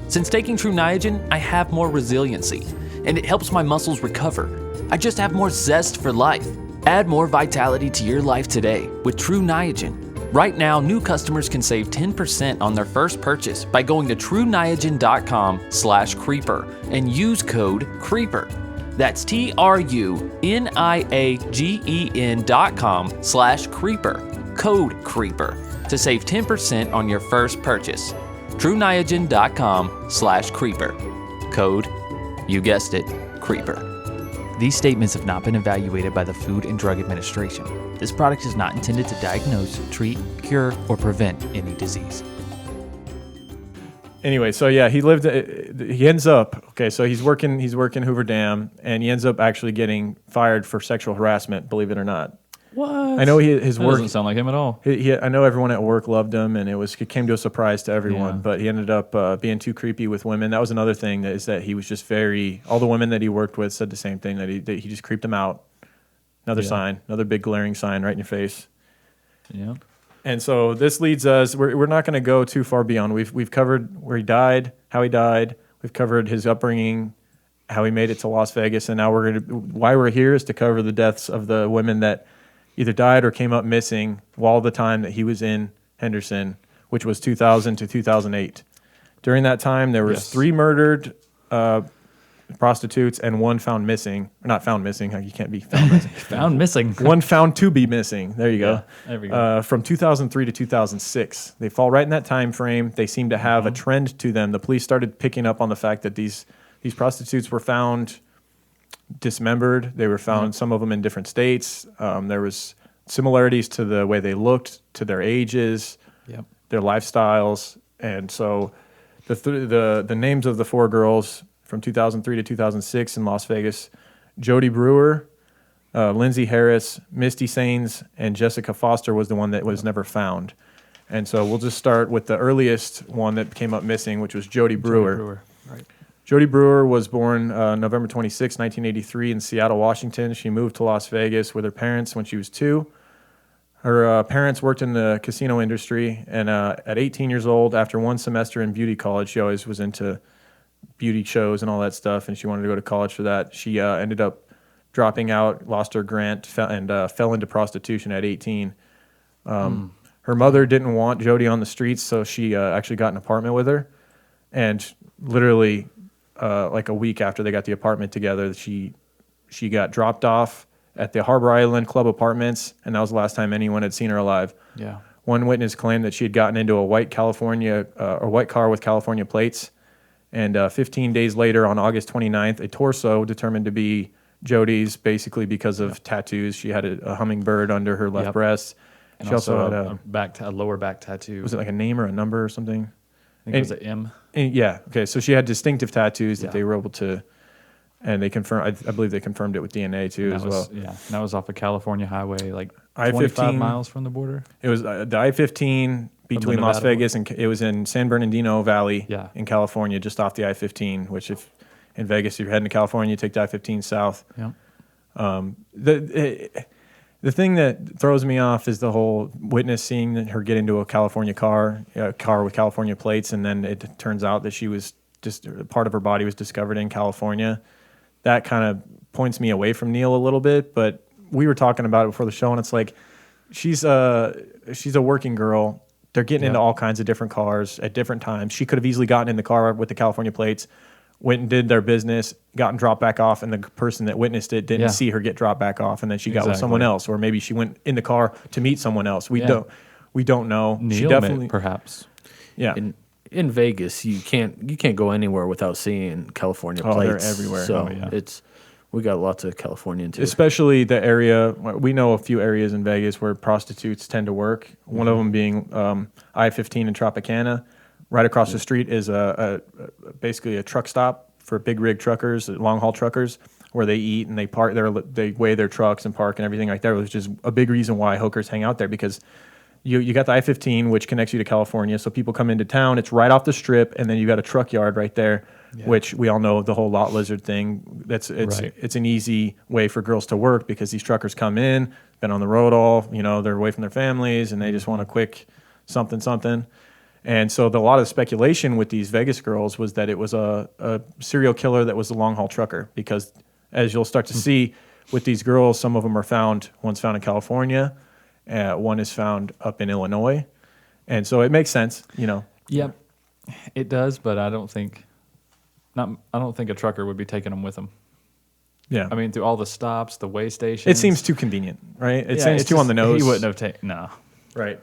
Since taking True Niagen, I have more resiliency, and it helps my muscles recover. I just have more zest for life. Add more vitality to your life today with True Niagen. Right now, new customers can save 10% on their first purchase by going to trueniagen.com/creeper and use code CREEPER. That's TRUNIAGEN.com/creeper, code CREEPER, to save 10% on your first purchase. trueniagen.com/creeper, code, you guessed it, CREEPER. These statements have not been evaluated by the Food and Drug Administration. This product is not intended to diagnose, treat, cure, or prevent any disease. Anyway, so yeah, he ends up, okay, so he's working Hoover Dam, and he ends up actually getting fired for sexual harassment, believe it or not. What? I know his That work doesn't sound like him at all. I know everyone at work loved him, and it came to a surprise to everyone. Yeah. But he ended up being too creepy with women. That was another thing that he was just all the women that he worked with said the same thing, that he just creeped them out. Another sign, another big glaring sign right in your face. Yeah. And so this leads us. We're not going to go too far beyond. We've covered where he died, how he died. We've covered his upbringing, how he made it to Las Vegas, and now why we're here is to cover the deaths of the women that either died or came up missing while the time that he was in Henderson, which was 2000 to 2008. During that time, there was 3 murdered prostitutes and 1 found missing. Or not found missing. You can't be found missing. Found missing. 1 found to be missing. There you go. Yeah, there we go. From 2003 to 2006. They fall right in that time frame. They seem to have a trend to them. The police started picking up on the fact that these prostitutes were found dismembered. They were found, some of them in different states. There was similarities to the way they looked, to their ages, their lifestyles. And so the names of the 4 girls from 2003 to 2006 in Las Vegas: Jody Brewer, Lindsay Harris, Misty Sains, and Jessica Foster was the one that was never found. And so we'll just start with the earliest one that came up missing, which was Jody Brewer. Right. Jody Brewer was born November 26, 1983 in Seattle, Washington. She moved to Las Vegas with her parents when she was 2. Her parents worked in the casino industry, and at 18 years old, after 1 semester in beauty college, she always was into beauty shows and all that stuff, and she wanted to go to college for that. She ended up dropping out, lost her grant, and fell into prostitution at 18. Her mother didn't want Jody on the streets, so she actually got an apartment with her, and literally like a week after they got the apartment together, she got dropped off at the Harbor Island Club Apartments, and that was the last time anyone had seen her alive. Yeah. One witness claimed that she had gotten into a white car with California plates, and 15 days later, on August 29th, a torso determined to be Jody's, basically because of tattoos. She had a hummingbird under her left breast. And She also had a lower back tattoo. was it like a name or a number or something? I think it was an M. Yeah. Okay. So she had distinctive tattoos that they were able to, and they confirmed. I believe they confirmed it with DNA too as well. Yeah. And that was off a California highway, like I-15 25 miles from the border. It was the I-15 between Las Nevada Vegas and it was in San Bernardino Valley Yeah. in California, just off the I-15. Which, if in Vegas, if you're heading to California, you take the I-15 south. Yeah. The thing that throws me off is the whole witness seeing her get into a California car, a car with California plates, and then it turns out that she was just part of her body was discovered in California. That kind of points me away from Neal a little bit, but we were talking about it before the show, and it's like she's a working girl. They're getting into all kinds of different cars at different times. She could have easily gotten in the car with the California plates, went and did their business, gotten dropped back off, and the person that witnessed it didn't see her get dropped back off, and then she got with someone else, or maybe she went in the car to meet someone else. We don't know. Neal She definitely, perhaps. yeah. In Vegas, you can't go anywhere without seeing California plates. They're everywhere. So we got lots of Californians too. Especially the area, we know a few areas in Vegas where prostitutes tend to work. One of them being I-15 in Tropicana. Right across the street is basically a truck stop for big rig truckers, long haul truckers, where they eat and they park there. They weigh their trucks and park and everything like that. It was just a big reason why hookers hang out there, because you got the I-15, which connects you to California. So people come into town. It's right off the strip, and then you got a truck yard right there, which we all know the whole lot lizard thing. It's an easy way for girls to work because these truckers come in, been on the road all, they're away from their families, and they just want a quick something. And so a lot of speculation with these Vegas girls was that it was a serial killer that was a long haul trucker, because as you'll start to see with these girls, some of them are found. One's found in California. One is found up in Illinois, and so it makes sense, Yep, it does, but I don't think a trucker would be taking them with him. Yeah, I mean, through all the stops, the way stations. It seems too convenient, right? It seems too on the nose. He wouldn't have taken no. Right.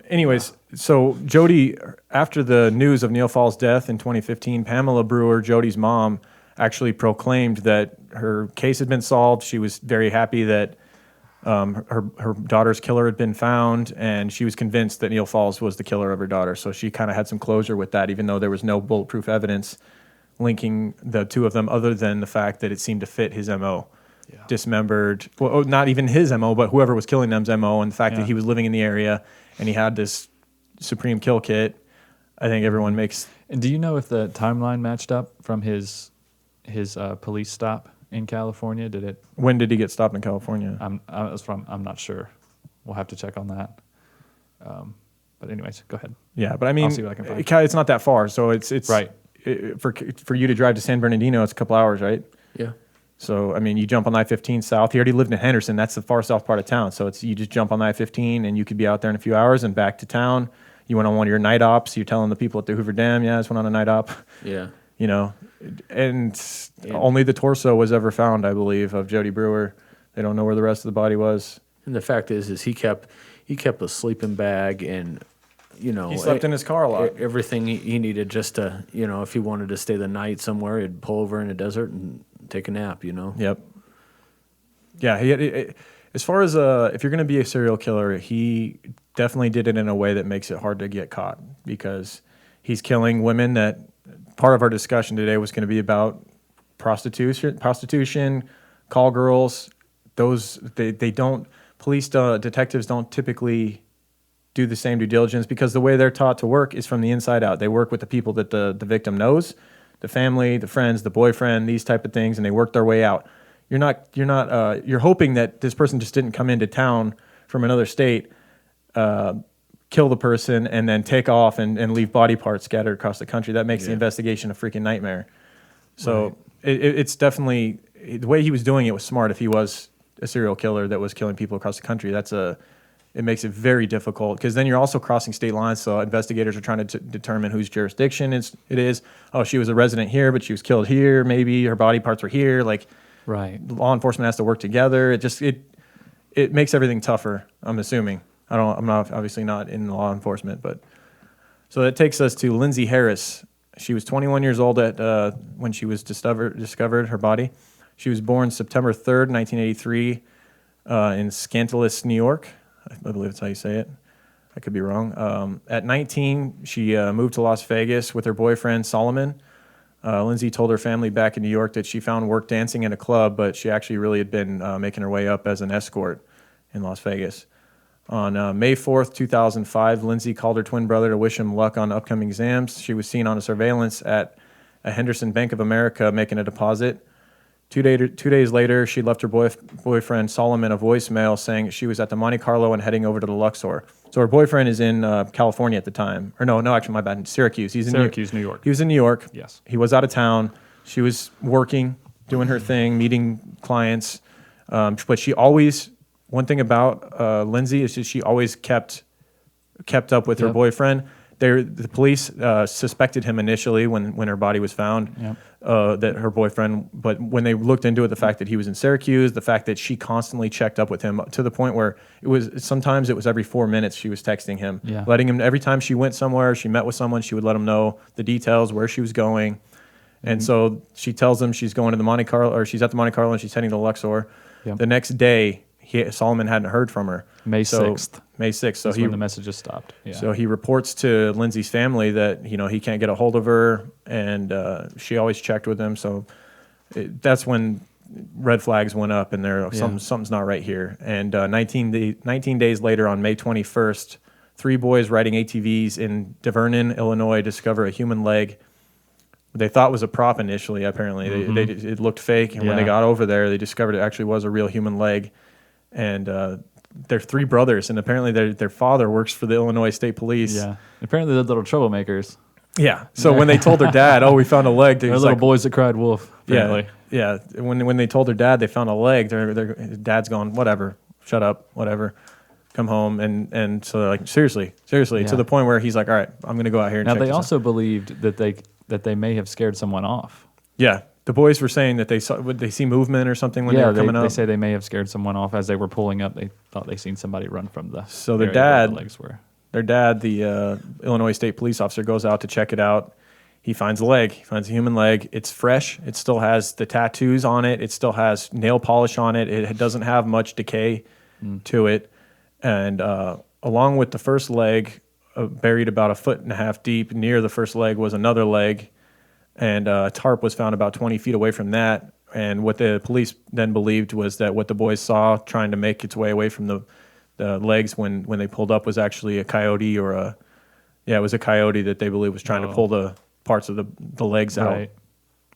Anyways, so Jody, after the news of Neal Falls' death in 2015, Pamela Brewer, Jody's mom, actually proclaimed that her case had been solved. She was very happy that her daughter's killer had been found, and she was convinced that Neal Falls was the killer of her daughter. So she kind of had some closure with that, even though there was no bulletproof evidence linking the two of them, other than the fact that it seemed to fit his MO. Yeah. Dismembered, well, not even his MO, but whoever was killing them's MO, and the fact that he was living in the area and he had this supreme kill kit. I think everyone makes. And do you know if the timeline matched up from his police stop in California? Did it? When did he get stopped in California? I'm not sure. We'll have to check on that. But anyways, go ahead. Yeah, but I mean, I'll see what I can find. It's not that far, so it's right. For you to drive to San Bernardino, it's a couple hours, right? Yeah. So I mean, you jump on I-15 south. He already lived in Henderson. That's the far south part of town. So you just jump on I-15 and you could be out there in a few hours and back to town. You went on one of your night ops. You're telling the people at the Hoover Dam, I just went on a night op. Yeah. And only the torso was ever found, I believe, of Jody Brewer. They don't know where the rest of the body was. And the fact is he kept a sleeping bag, and he slept in his car a lot. Everything he needed just to, if he wanted to stay the night somewhere, he'd pull over in the desert and take a nap. Yep. Yeah. As far as if you're going to be a serial killer, he definitely did it in a way that makes it hard to get caught, because he's killing women. That part of our discussion today was going to be about prostitution, call girls. Those detectives don't typically do the same due diligence, because the way they're taught to work is from the inside out. They work with the people that the victim knows, the family, the friends, the boyfriend, these type of things, and they work their way out. You're hoping that this person just didn't come into town from another state, kill the person, and then take off and leave body parts scattered across the country. That makes the investigation a freaking nightmare. So it's definitely, the way he was doing it was smart. If he was a serial killer that was killing people across the country, it makes it very difficult, because then you're also crossing state lines. So investigators are trying to determine whose jurisdiction it is. Oh, she was a resident here, but she was killed here. Maybe her body parts were here. Right. Law enforcement has to work together. It makes everything tougher, I'm assuming. I'm not obviously not in law enforcement, but so that takes us to Lindsay Harris. She was 21 years old when she was discovered her body. She was born September 3rd, 1983, in Scantillus, New York. I believe that's how you say it. I could be wrong. At 19, she moved to Las Vegas with her boyfriend, Solomon. Lindsay told her family back in New York that she found work dancing in a club, but she actually really had been making her way up as an escort in Las Vegas. On May 4th, 2005, Lindsay called her twin brother to wish him luck on upcoming exams. She was seen on a surveillance at a Henderson Bank of America making a deposit. 2 days later, she left her boyfriend Solomon a voicemail saying she was at the Monte Carlo and heading over to the Luxor. So her boyfriend is in California at the time. Or no, actually, my bad, Syracuse. He's in Syracuse, New York. He was in New York. Yes. He was out of town. She was working, doing her thing, meeting clients. But she always, one thing about Lindsay is that she always kept up with her boyfriend. The police suspected him initially when her body was found, that her boyfriend, but when they looked into it, the fact that he was in Syracuse, the fact that she constantly checked up with him to the point where sometimes it was every 4 minutes she was texting him, letting him, every time she went somewhere, she met with someone, she would let him know the details, where she was going. And so she tells him she's going to the Monte Carlo, or she's at the Monte Carlo and she's heading to Luxor. The next day, Solomon hadn't heard from her. May 6th. So that's when the messages stopped. Yeah. So he reports to Lindsay's family that he can't get a hold of her, and she always checked with him. So that's when red flags went up, and something's not right here. And 19 days later, on May 21st, 3 boys riding ATVs in Vernon, Illinois, discover a human leg. They thought was a prop initially. Apparently, it looked fake, and when they got over there, they discovered it actually was a real human leg. And they're 3 brothers, and apparently their father works for the Illinois State Police. Yeah, apparently they're little troublemakers. Yeah. So when they told their dad, "Oh, we found a leg," They're little boys that cried wolf. Apparently. Yeah. When they told their dad they found a leg, their dad's going, "Whatever, shut up, whatever, come home." And so they're like, seriously, to the point where he's like, "All right, I'm going to go out here." And now check they this also out. believed that they may have scared someone off. Yeah. The boys were saying that would they see movement or something when they were coming up? They say they may have scared someone off as they were pulling up. They thought they seen somebody run from the So their area where dad, the legs were. the Illinois State Police officer, goes out to check it out. He finds a leg. He finds a human leg. It's fresh. It still has the tattoos on it. It still has nail polish on it. It doesn't have much decay to it. And along with the first leg, buried about 1.5 feet deep, near the first leg was another leg. And a tarp was found about 20 feet away from that. And what the police then believed was that what the boys saw trying to make its way away from the legs when they pulled up was actually a coyote it was a coyote that they believe was trying to pull the parts of the legs out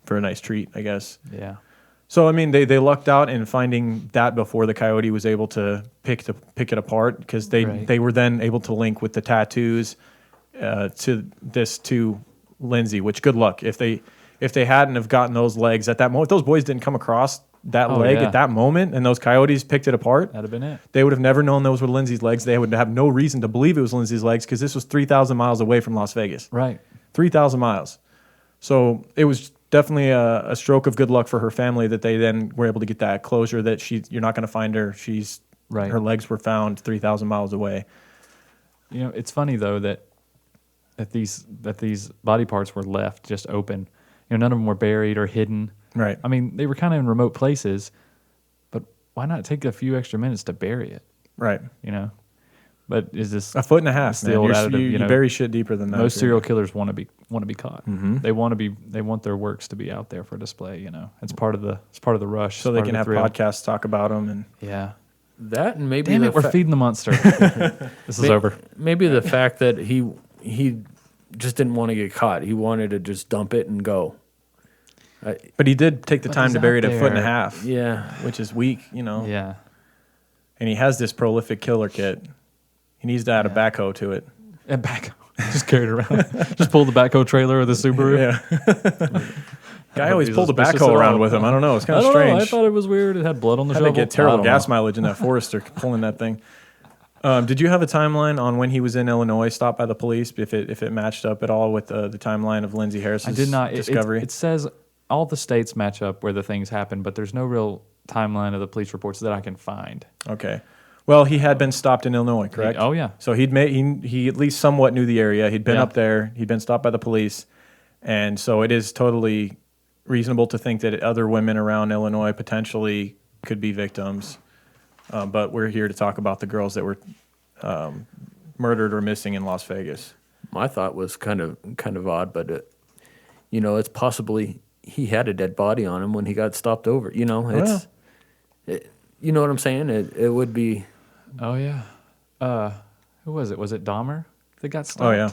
for a nice treat, I guess. Yeah. So, I mean, they lucked out in finding that before the coyote was able to pick it apart, because they were then able to link with the tattoos to Lindsay, which good luck. If they hadn't have gotten those legs at that moment, if those boys didn't come across that leg at that moment and those coyotes picked it apart, that'd have been it. They would have never known those were Lindsay's legs. They would have no reason to believe it was Lindsay's legs, because this was 3,000 miles away from Las Vegas. Right. 3,000 miles. So it was definitely a stroke of good luck for her family that they then were able to get that closure that you're not going to find her. Her legs were found 3,000 miles away. You know, it's funny though that these body parts were left just open. You know, none of them were buried or hidden. Right. I mean, they were kind of in remote places, but why not take a few extra minutes to bury it? Right. You know, but is this 1.5 feet, man? You bury shit deeper than that. Most serial killers want to be caught. Mm-hmm. They want their works to be out there for display. You know, it's part of the rush. So they can have podcasts talk about them and that, and maybe damn it, we're feeding the monster. This is over. Maybe the fact that he just didn't want to get caught. He wanted to just dump it and go. But he did take the time to bury it 1.5 feet. Yeah, which is weak, you know. Yeah. And he has this prolific killer kit. He needs to add a backhoe to it. A backhoe. Just carry it around. Just pull the backhoe trailer of the Subaru. Yeah. Guy always pulled a backhoe around with him. I don't know. It's kind of strange. I thought it was weird. It had blood on the shovel. They get terrible gas mileage in that Forester pulling that thing. Did you have a timeline on when he was in Illinois, stopped by the police, if it matched up at all with the timeline of Lindsay Harris's discovery? It says all the states match up where the things happen, but there's no real timeline of the police reports that I can find. Okay. Well, he had been stopped in Illinois, correct? Oh, yeah. So he at least somewhat knew the area. He'd been up there. He'd been stopped by the police. And so it is totally reasonable to think that other women around Illinois potentially could be victims. But we're here to talk about the girls that were murdered or missing in Las Vegas. My thought was kind of odd, but it's possibly he had a dead body on him when he got stopped over. You know, you know what I'm saying? It would be. Oh yeah. Who was it? Was it Dahmer that got stopped? Oh yeah.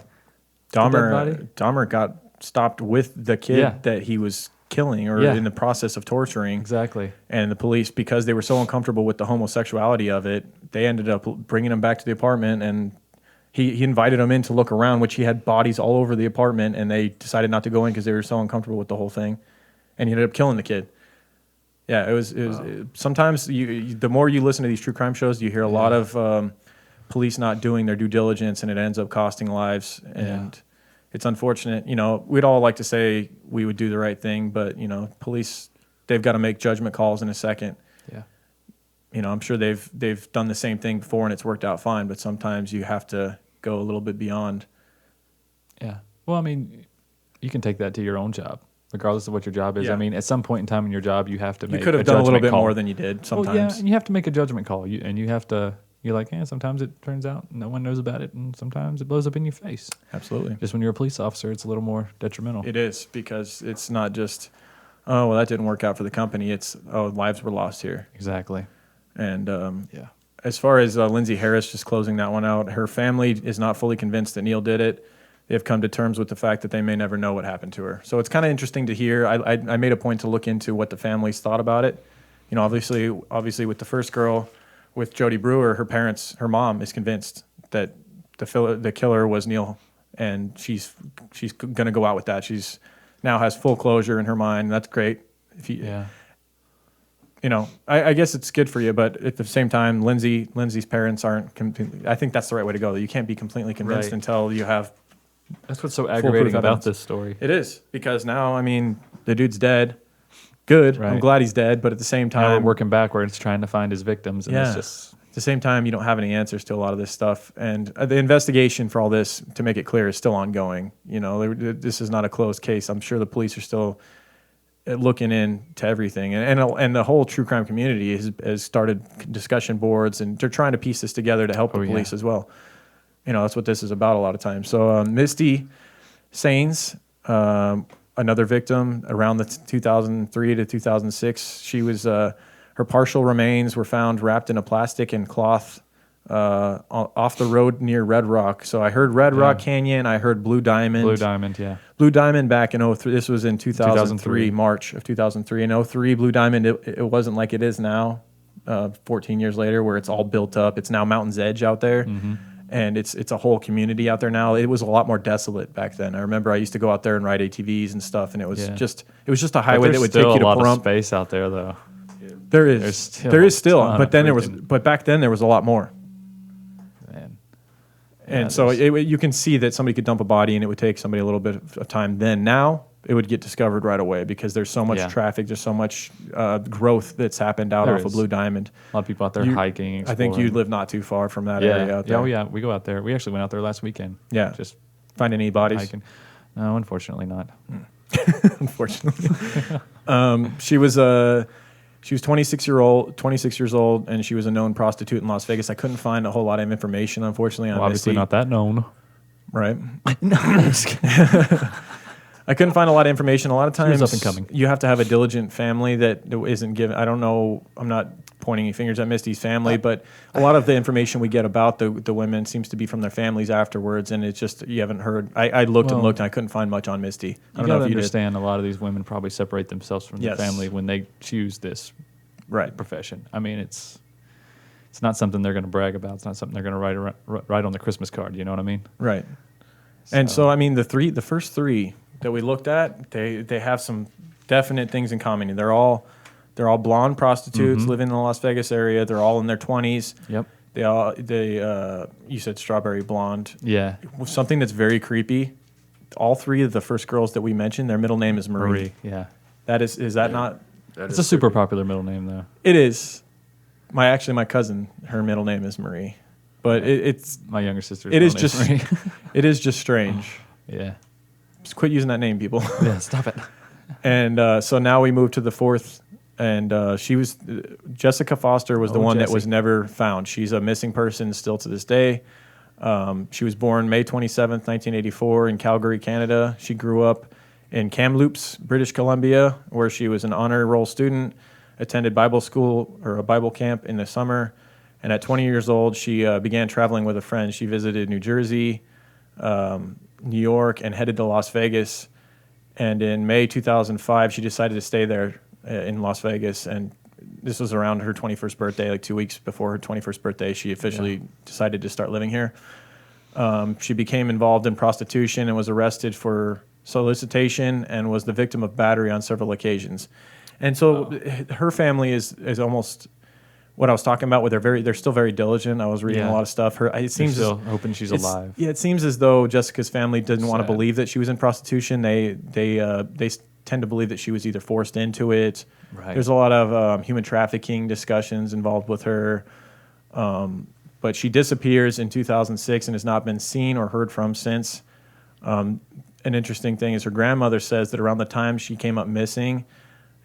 Dahmer got stopped with the kid that he was killing or in the process of torturing. Exactly. And the police, because they were so uncomfortable with the homosexuality of it, they ended up bringing him back to the apartment, and he invited them in to look around, which he had bodies all over the apartment, and they decided not to go in because they were so uncomfortable with the whole thing. And he ended up killing the kid. Yeah, it was sometimes the more you listen to these true crime shows, you hear a lot of police not doing their due diligence, and it ends up costing lives. And it's unfortunate. You know, we'd all like to say we would do the right thing, but police, they've got to make judgment calls in a second. Yeah. I'm sure they've done the same thing before and it's worked out fine, but sometimes you have to go a little bit beyond. Yeah. Well, I mean, you can take that to your own job, regardless of what your job is. Yeah. I mean, at some point in time in your job, you have to make a judgment call. You could have done a little bit more than you did sometimes. Well, yeah, and you have to make a judgment call. You have to. You're like, sometimes it turns out no one knows about it, and sometimes it blows up in your face. Absolutely. Just when you're a police officer, it's a little more detrimental. It is, because it's not just, that didn't work out for the company. It's, lives were lost here. Exactly. And as far as Lindsay Harris, just closing that one out, her family is not fully convinced that Neal did it. They've come to terms with the fact that they may never know what happened to her. So it's kind of interesting to hear. I made a point to look into what the families thought about it. You know, obviously with the first girl, with Jody Brewer, her mom is convinced that the killer was Neal, and she's going to go out with that. She's now has full closure in her mind. That's great. You know, I guess it's good for you, but at the same time, Lindsay's parents aren't. I think that's the right way to go. You can't be completely convinced until you have. That's what's so aggravating about this story. It is, because now, I mean, the dude's dead. Good. Right. I'm glad he's dead, but at the same time, now we're working backwards trying to find his victims, and it's just. At the same time, you don't have any answers to a lot of this stuff, and the investigation for all this, to make it clear, is still ongoing. You know, this is not a closed case. I'm sure the police are still looking into everything, and the whole true crime community has started discussion boards, and they're trying to piece this together to help the police as well. You know, that's what this is about a lot of times. So Misty Sains, another victim around the 2003 to 2006, she was her partial remains were found wrapped in a plastic and cloth off the road near Red Rock. So I heard Red Rock Canyon. I heard Blue Diamond. Blue Diamond, yeah. Blue Diamond back in 2003. This was in 2003, March of 2003. In 2003, Blue Diamond, it wasn't like it is now, 14 years later, where it's all built up. It's now Mountain's Edge out there. Mm-hmm. And it's a whole community out there now. It was a lot more desolate back then. I remember I used to go out there and ride ATVs and stuff, and it was just a highway that would take you to Pahrump. There's still a lot of space out there, though. There is still, but back then there was a lot more. Man. And so you can see that somebody could dump a body, and it would take somebody a little bit of time. Then now it would get discovered right away, because there's so much traffic, there's so much growth that's happened off of Blue Diamond. A lot of people out there hiking, exploring. I think you live not too far from that area out there. Oh yeah, we go out there. We actually went out there last weekend. Yeah, just find any bodies? Hiking. No, unfortunately not. Unfortunately, she was 26 years old, and she was a known prostitute in Las Vegas. I couldn't find a whole lot of information, unfortunately, on obviously Misty. Not that known. Right. No, I'm just kidding. I couldn't find a lot of information. A lot of times up and coming. You have to have a diligent family that isn't given. I don't know. I'm not pointing any fingers at Misty's family, but a lot of the information we get about the women seems to be from their families afterwards, and it's just you haven't heard. I looked and I couldn't find much on Misty. I don't know if you understand. A lot of these women probably separate themselves from their family when they choose this profession. I mean, it's not something they're going to brag about. It's not something they're going to write on the Christmas card. You know what I mean? Right. And so I mean, the first three that we looked at, they have some definite things in common. They're all blonde prostitutes living in the Las Vegas area. They're all in their 20s. Yep. You said strawberry blonde. Yeah. Something that's very creepy. All three of the first girls that we mentioned, their middle name is Marie. Yeah. Is that not? It's a super popular middle name, though. It is. My cousin, her middle name is Marie, but it's my younger sister. It is just it is just strange. Yeah. Just quit using that name, people. Yeah, stop it. And so now we move to the fourth, and Jessica Foster was the one that was never found. She's a missing person still to this day. She was born May 27th, 1984 in Calgary, Canada. She grew up in Kamloops, British Columbia, where she was an honor roll student, attended Bible school or a Bible camp in the summer. And at 20 years old, she began traveling with a friend. She visited New Jersey, New York, and headed to Las Vegas. And in May 2005, she decided to stay there in Las Vegas. And this was around her 21st birthday, like 2 weeks before her 21st birthday. She officially decided to start living here. She became involved in prostitution and was arrested for solicitation and was the victim of battery on several occasions. And so her family is almost what I was talking about. They're still very diligent. I was reading a lot of stuff. It seems still hoping she's alive. Yeah, it seems as though Jessica's family didn't want to believe that she was in prostitution. They tend to believe that she was either forced into it. Right. There's a lot of human trafficking discussions involved with her. But she disappears in 2006 and has not been seen or heard from since. An interesting thing is her grandmother says that around the time she came up missing,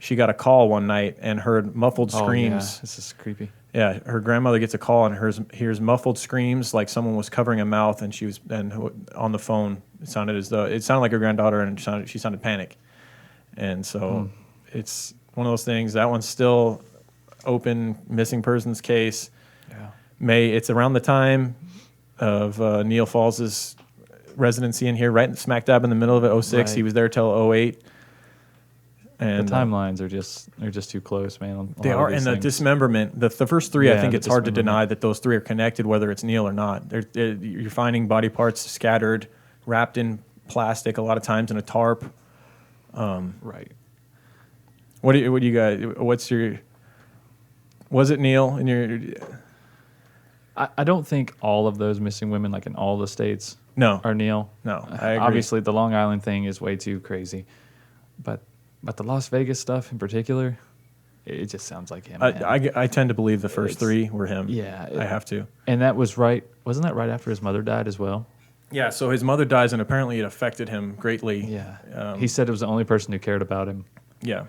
she got a call one night and heard muffled screams. Yeah. This is creepy. Yeah, her grandmother gets a call and hears muffled screams like someone was covering a mouth, and on the phone it sounded like her granddaughter, and she sounded panic. And so it's one of those things. That one's still open, missing persons case. Yeah. It's around the time of Neal Falls' residency in here, right smack dab in the middle of it, 06. Right. He was there till 08. And the timelines are just too close, man. On they are, and the dismemberment. The first three, I Yeah, think the it's hard to deny dismemberment. that those three are connected, whether it's Neal or not. You're finding body parts scattered, wrapped in plastic, a lot of times in a tarp. Right. What do you guys? What's your? Was it Neal in your? I don't think all of those missing women, like in all the states, No. are Neal. No, I agree. Obviously, the Long Island thing is way too crazy, but the Las Vegas stuff in particular, it just sounds like him. Man. I tend to believe the first It's- three were him. Yeah, I have to. And that was right. Wasn't that right after his mother died as well? Yeah, so his mother dies, and apparently it affected him greatly. Yeah. He said it was the only person who cared about him. Yeah.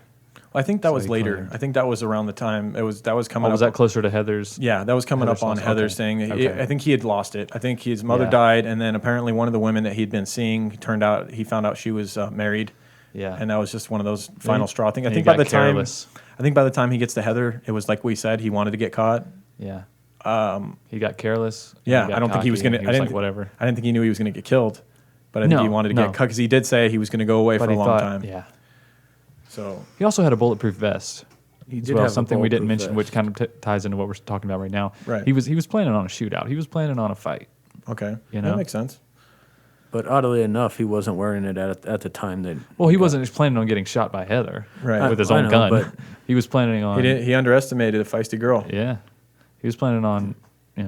Well, I think that So was he later. claimed. I think that was around the time that was coming up. Was that closer to Heather's? Yeah, that was coming Heather's up on loss? Heather's Okay. thing. Okay. I think he had lost it. I think his mother Yeah. died, and then apparently one of the women that he'd been seeing he found out she was married. Yeah. And that was just one of those final straw things. I and think he by the got careless. time he gets to Heather, it was like we said, he wanted to get caught. Yeah. He got careless. Yeah, he got I don't think he was cocky, gonna. and I was didn't like, whatever. I didn't think he knew he was going to get killed, but I think he No, wanted to get no. cut because he did say he was going to go away But for a he long thought, time. yeah. So He also had a bulletproof vest. He As did well, have a something we didn't bulletproof mention, vest. which kind of ties into what we're talking about right now. Right. He was planning on a shootout. He was planning on a fight. okay, You that know? makes sense. But oddly enough, he wasn't wearing it at the time that. Well, he wasn't just planning on getting shot by Heather Right. with his I own know, gun. but- He was planning on. He underestimated a feisty girl. Yeah. He was planning on,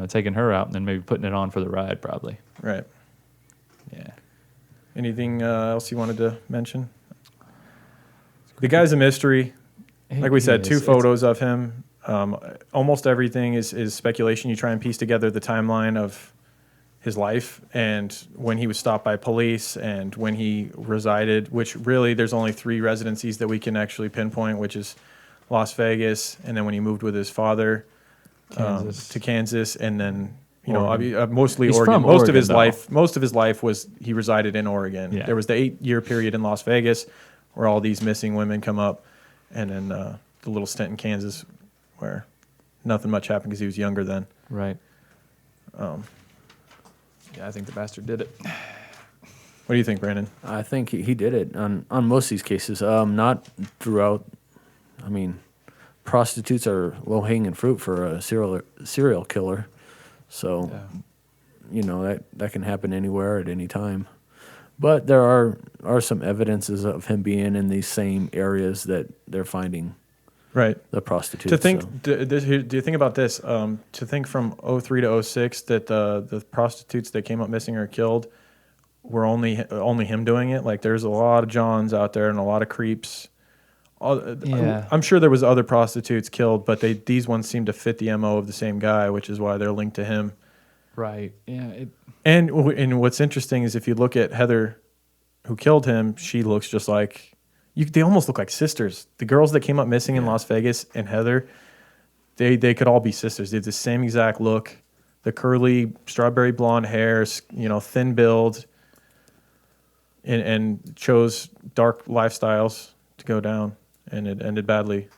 taking her out and then maybe putting it on for the ride, probably. Right. Yeah. Anything else you wanted to mention? The guy's a mystery. Like we said, two photos of him. Almost everything is speculation. You try and piece together the timeline of his life and when he was stopped by police and when he resided, which really there's only 3 residencies that we can actually pinpoint, which is Las Vegas, and then when he moved with his father to Kansas, and then mostly He's Oregon. from Most of Oregon, his though. life was he resided in Oregon. Yeah. There was the 8-year period in Las Vegas where all these missing women come up, and then the little stint in Kansas where nothing much happened because he was younger then. Right. Yeah, I think the bastard did it. What do you think, Brandon? I think he did it on most of these cases. Not throughout. I mean, prostitutes are low hanging fruit for a serial killer, so that can happen anywhere at any time. But there are some evidences of him being in these same areas that they're finding Right. the prostitutes. To think, so. do you think about this? To think from 03 to 06 that the prostitutes that came up missing or killed were only him doing it. Like there's a lot of Johns out there and a lot of creeps. Yeah. I'm sure there was other prostitutes killed, but these ones seem to fit the MO of the same guy, which is why they're linked to him. Right. Yeah. And what's interesting is if you look at Heather, who killed him, she looks just like. They almost look like sisters. The girls that came up missing in Las Vegas and Heather, they could all be sisters. They have the same exact look, the curly strawberry blonde hair, thin build, and chose dark lifestyles to go down, and it ended badly.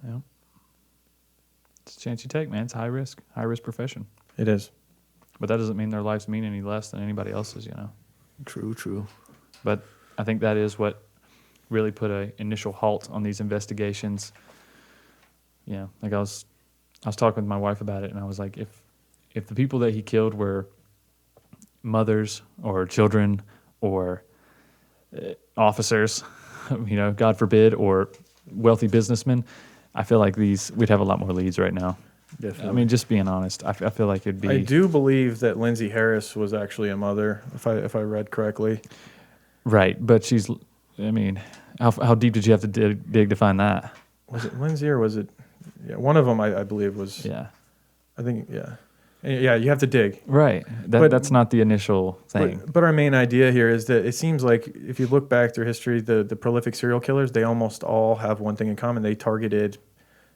Yeah. It's a chance you take, man. It's high risk profession. It is. But that doesn't mean their lives mean any less than anybody else's, True. But I think that is what really put an initial halt on these investigations. Yeah, like I was talking with my wife about it, and I was like, if the people that he killed were mothers or children or officers, God forbid, or wealthy businessmen, I feel like we'd have a lot more leads right now. Definitely. I mean, just being honest, I feel like it'd be. I do believe that Lindsay Harris was actually a mother, if I read correctly. Right, but she's. I mean, how deep did you have to dig to find that? Was it Lindsay or was it? Yeah, one of them I believe was. Yeah. I think yeah. Yeah, you have to dig. Right. That's not the initial thing. But our main idea here is that it seems like if you look back through history, the prolific serial killers, they almost all have one thing in common. They targeted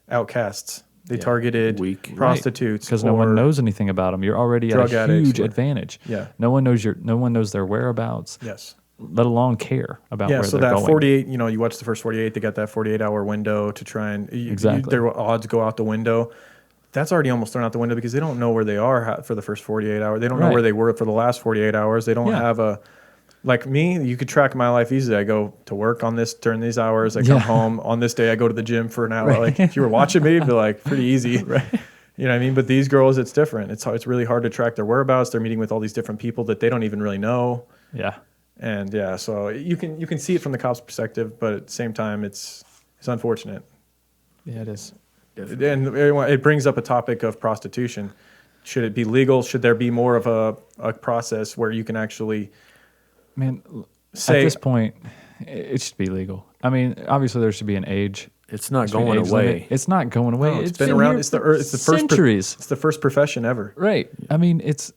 outcasts. They targeted Weak. prostitutes. Because no one knows anything about them. You're already at drug a addicts huge or- advantage. Yeah. No one knows their whereabouts, Yes. let alone care about Yeah, where so they're that going. 48, you watch the first 48, they got that 48-hour window to try and... Exactly. Their odds go out the window. that's already almost thrown out the window because they don't know where they are for the first 48 hours. They don't know Right. where they were for the last 48 hours. They don't Yeah. have a, like me, you could track my life easily. I go to work on this during these hours. I come home on this day. I go to the gym for an hour. Right. Like if you were watching me, it'd be like pretty easy. Right. You know what I mean? But these girls, it's different. It's really hard to track their whereabouts. They're meeting with all these different people that they don't even really know. Yeah. And yeah, so you can see it from the cops' perspective, but at the same time, it's unfortunate. Yeah, it is. And it brings up a topic of prostitution. Should it be legal? Should there be more of a process where you can actually Man, say at this point, it should be legal. I mean, obviously there should be an age. It's not There should be an going age away. limit. It's not going away. No, it's been around. here It's the for first centuries. It's the first profession ever. Right. I mean, it's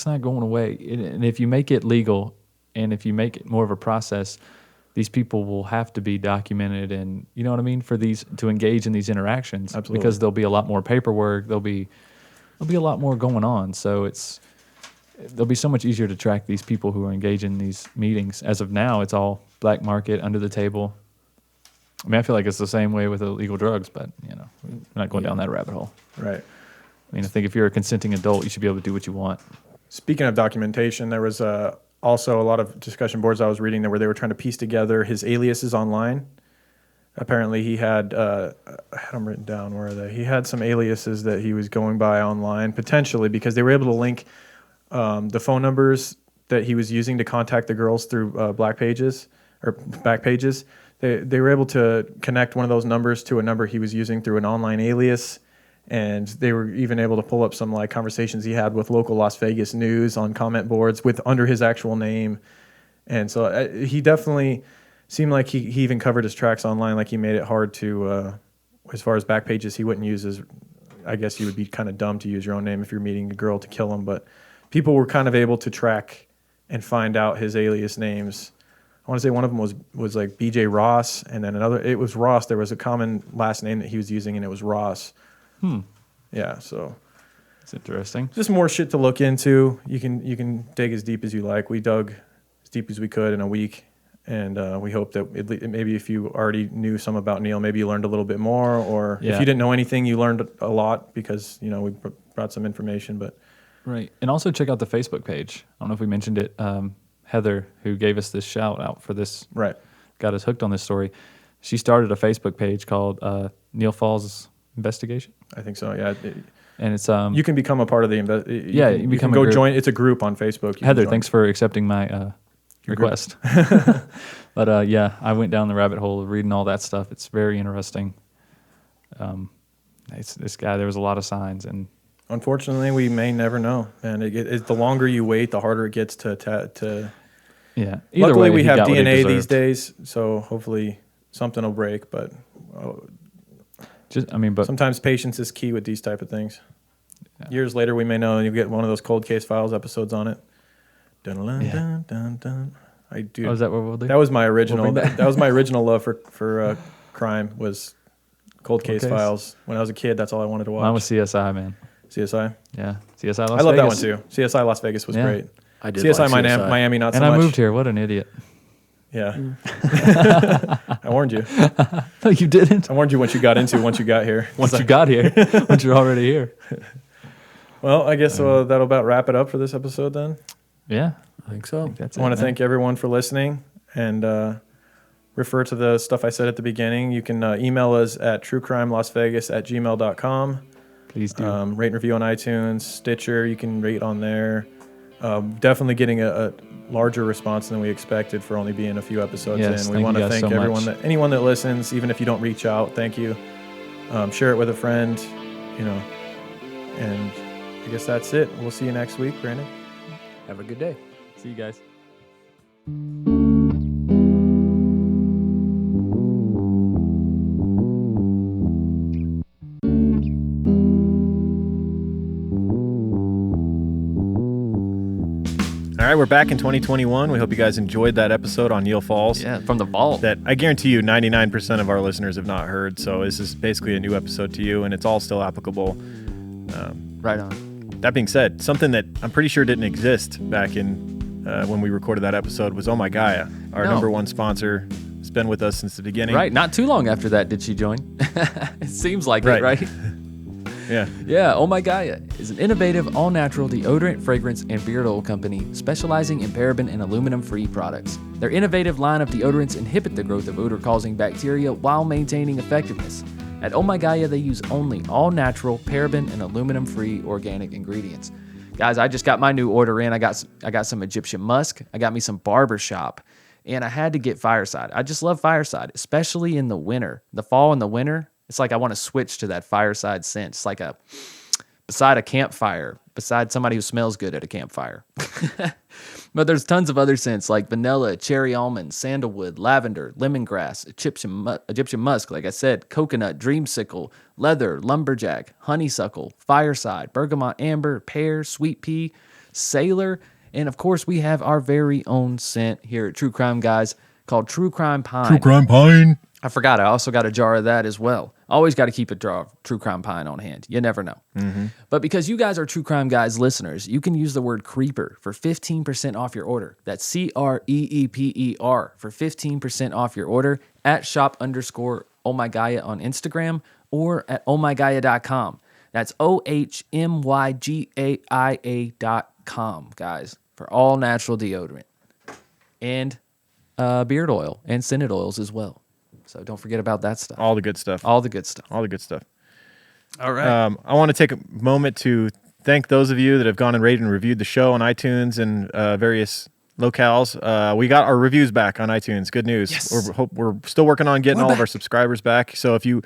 not going away. And if you make it legal, and if you make it more of a process, these people will have to be documented, and you know what I mean, for these to engage in these interactions. Absolutely. Because there'll be a lot more paperwork. There'll be a lot more going on. So they'll be so much easier to track these people who are engaged in these meetings. As of now, it's all black market, under the table. I mean, I feel like it's the same way with illegal drugs, but you know, we're not going down that rabbit hole. Right. I mean, I think if you're a consenting adult, you should be able to do what you want. Speaking of documentation, there was also a lot of discussion boards I was reading where they were trying to piece together his aliases online. Apparently, he had I had them written down. Where are they? He had some aliases that he was going by online, potentially because they were able to link the phone numbers that he was using to contact the girls through black pages or back pages. They were able to connect one of those numbers to a number he was using through an online alias, and they were even able to pull up some like conversations he had with local Las Vegas news on comment boards with under his actual name. And so he definitely seemed like he even covered his tracks online, like he made it hard to, as far as back pages, he wouldn't use his, I guess you would be kind of dumb to use your own name if you're meeting a girl to kill him, but people were kind of able to track and find out his alias names. I want to say one of them was like BJ Ross, and then another, it was Ross. There was a common last name that he was using, and it was Ross. Yeah, so It's interesting. just more shit to look into. You can dig as deep as you like. We dug as deep as we could in a week, and we hope that maybe if you already knew some about Neal, maybe you learned a little bit more, or if Yeah. you didn't know anything, you learned a lot because we brought some information. But Right. And also check out the Facebook page. I don't know if we mentioned it. Heather, who gave us this shout out for this, right, got us hooked on this story. She started a Facebook page called Neal Falls Investigation. I think so. Yeah, And it's you can become a part of the you become a go group. join. It's a group on Facebook. You can Heather, join. thanks for accepting my Your request. But yeah, I went down the rabbit hole of reading all that stuff. It's very interesting. It's this guy. There was a lot of signs, and Unfortunately, we may never know, and the longer you wait, the harder it gets to. yeah. Either Luckily, way, we he have got what he DNA these deserved. days, so hopefully something will break. But But sometimes patience is key with these type of things. Years later, we may know, and you get one of those cold case files episodes on it. Dun, dun, dun, dun, dun. I do. oh, is that what we'll do? That was my original. bring that. That was my original love for crime was cold case Case. files. When I was a kid, that's all I wanted to watch. Mine was CSI, man. CSI. Yeah, CSI Las I love that one Vegas. too. CSI Las Vegas was Yeah. great. I did CSI, like CSI. Miami, not And so I much. moved here. What an idiot. Yeah. I warned you. No, you didn't. I warned you once you got here. Once you got here, once you're already here. Well, I guess that'll about wrap it up for this episode then. Yeah, I think so. that's I want to man. thank everyone for listening and refer to the stuff I said at the beginning. You can email us at truecrimelasvegas@gmail.com. Please do. Rate and review on iTunes, Stitcher. You can rate on there. Definitely getting a larger response than we expected for only being a few episodes Yes, in. We thank want you to guys thank so everyone much. anyone that listens, even if you don't reach out. Thank you. Share it with a friend. And I guess that's it. We'll see you next week, Brandon. Have a good day. See you guys. All right, we're back in 2021. We hope you guys enjoyed that episode on Neal Falls. Yeah, from the vault. That I guarantee you 99% of our listeners have not heard. So this is basically a new episode to you, and it's all still applicable. Right on. That being said, something that I'm pretty sure didn't exist back in when we recorded that episode was Oh My Gaia, our No. number one sponsor. It's been with us since the beginning. Right. Not too long after that did she join. It seems like Right. it, right? Yeah. Yeah, Oh My Gaia is an innovative, all-natural deodorant, fragrance, and beard oil company specializing in paraben and aluminum-free products. Their innovative line of deodorants inhibit the growth of odor-causing bacteria while maintaining effectiveness. At Oh My Gaia, they use only all-natural, paraben, and aluminum-free organic ingredients. Guys, I just got my new order in. I got some Egyptian musk. I got me some barbershop. And I had to get Fireside. I just love Fireside, especially in the winter. The fall and the winter, it's like I want to switch to that Fireside scent. It's like beside a campfire, beside somebody who smells good at a campfire. But there's tons of other scents like vanilla, cherry almond, sandalwood, lavender, lemongrass, Egyptian musk, like I said, coconut, dreamsicle, leather, lumberjack, honeysuckle, fireside, bergamot amber, pear, sweet pea, sailor, and of course we have our very own scent here at True Crime Guys called True Crime Pine. True Crime Pine. I forgot. I also got a jar of that as well. Always got to keep a jar of True Crime Pine on hand. You never know. But because you guys are True Crime Guys listeners, you can use the word creeper for 15% off your order. That's CREEPER for 15% off your order at shop_ohmygaia on Instagram or at ohmygaia.com. That's OHMYGAIA.com, guys, for all natural deodorant and beard oil and scented oils as well. So don't forget about that stuff. All the good stuff. All the good stuff. All the good stuff. All right. I want to take a moment to thank those of you that have gone and rated and reviewed the show on iTunes and various locales. We got our reviews back on iTunes. Good news. Yes. We're still working on getting all of our subscribers back. So if you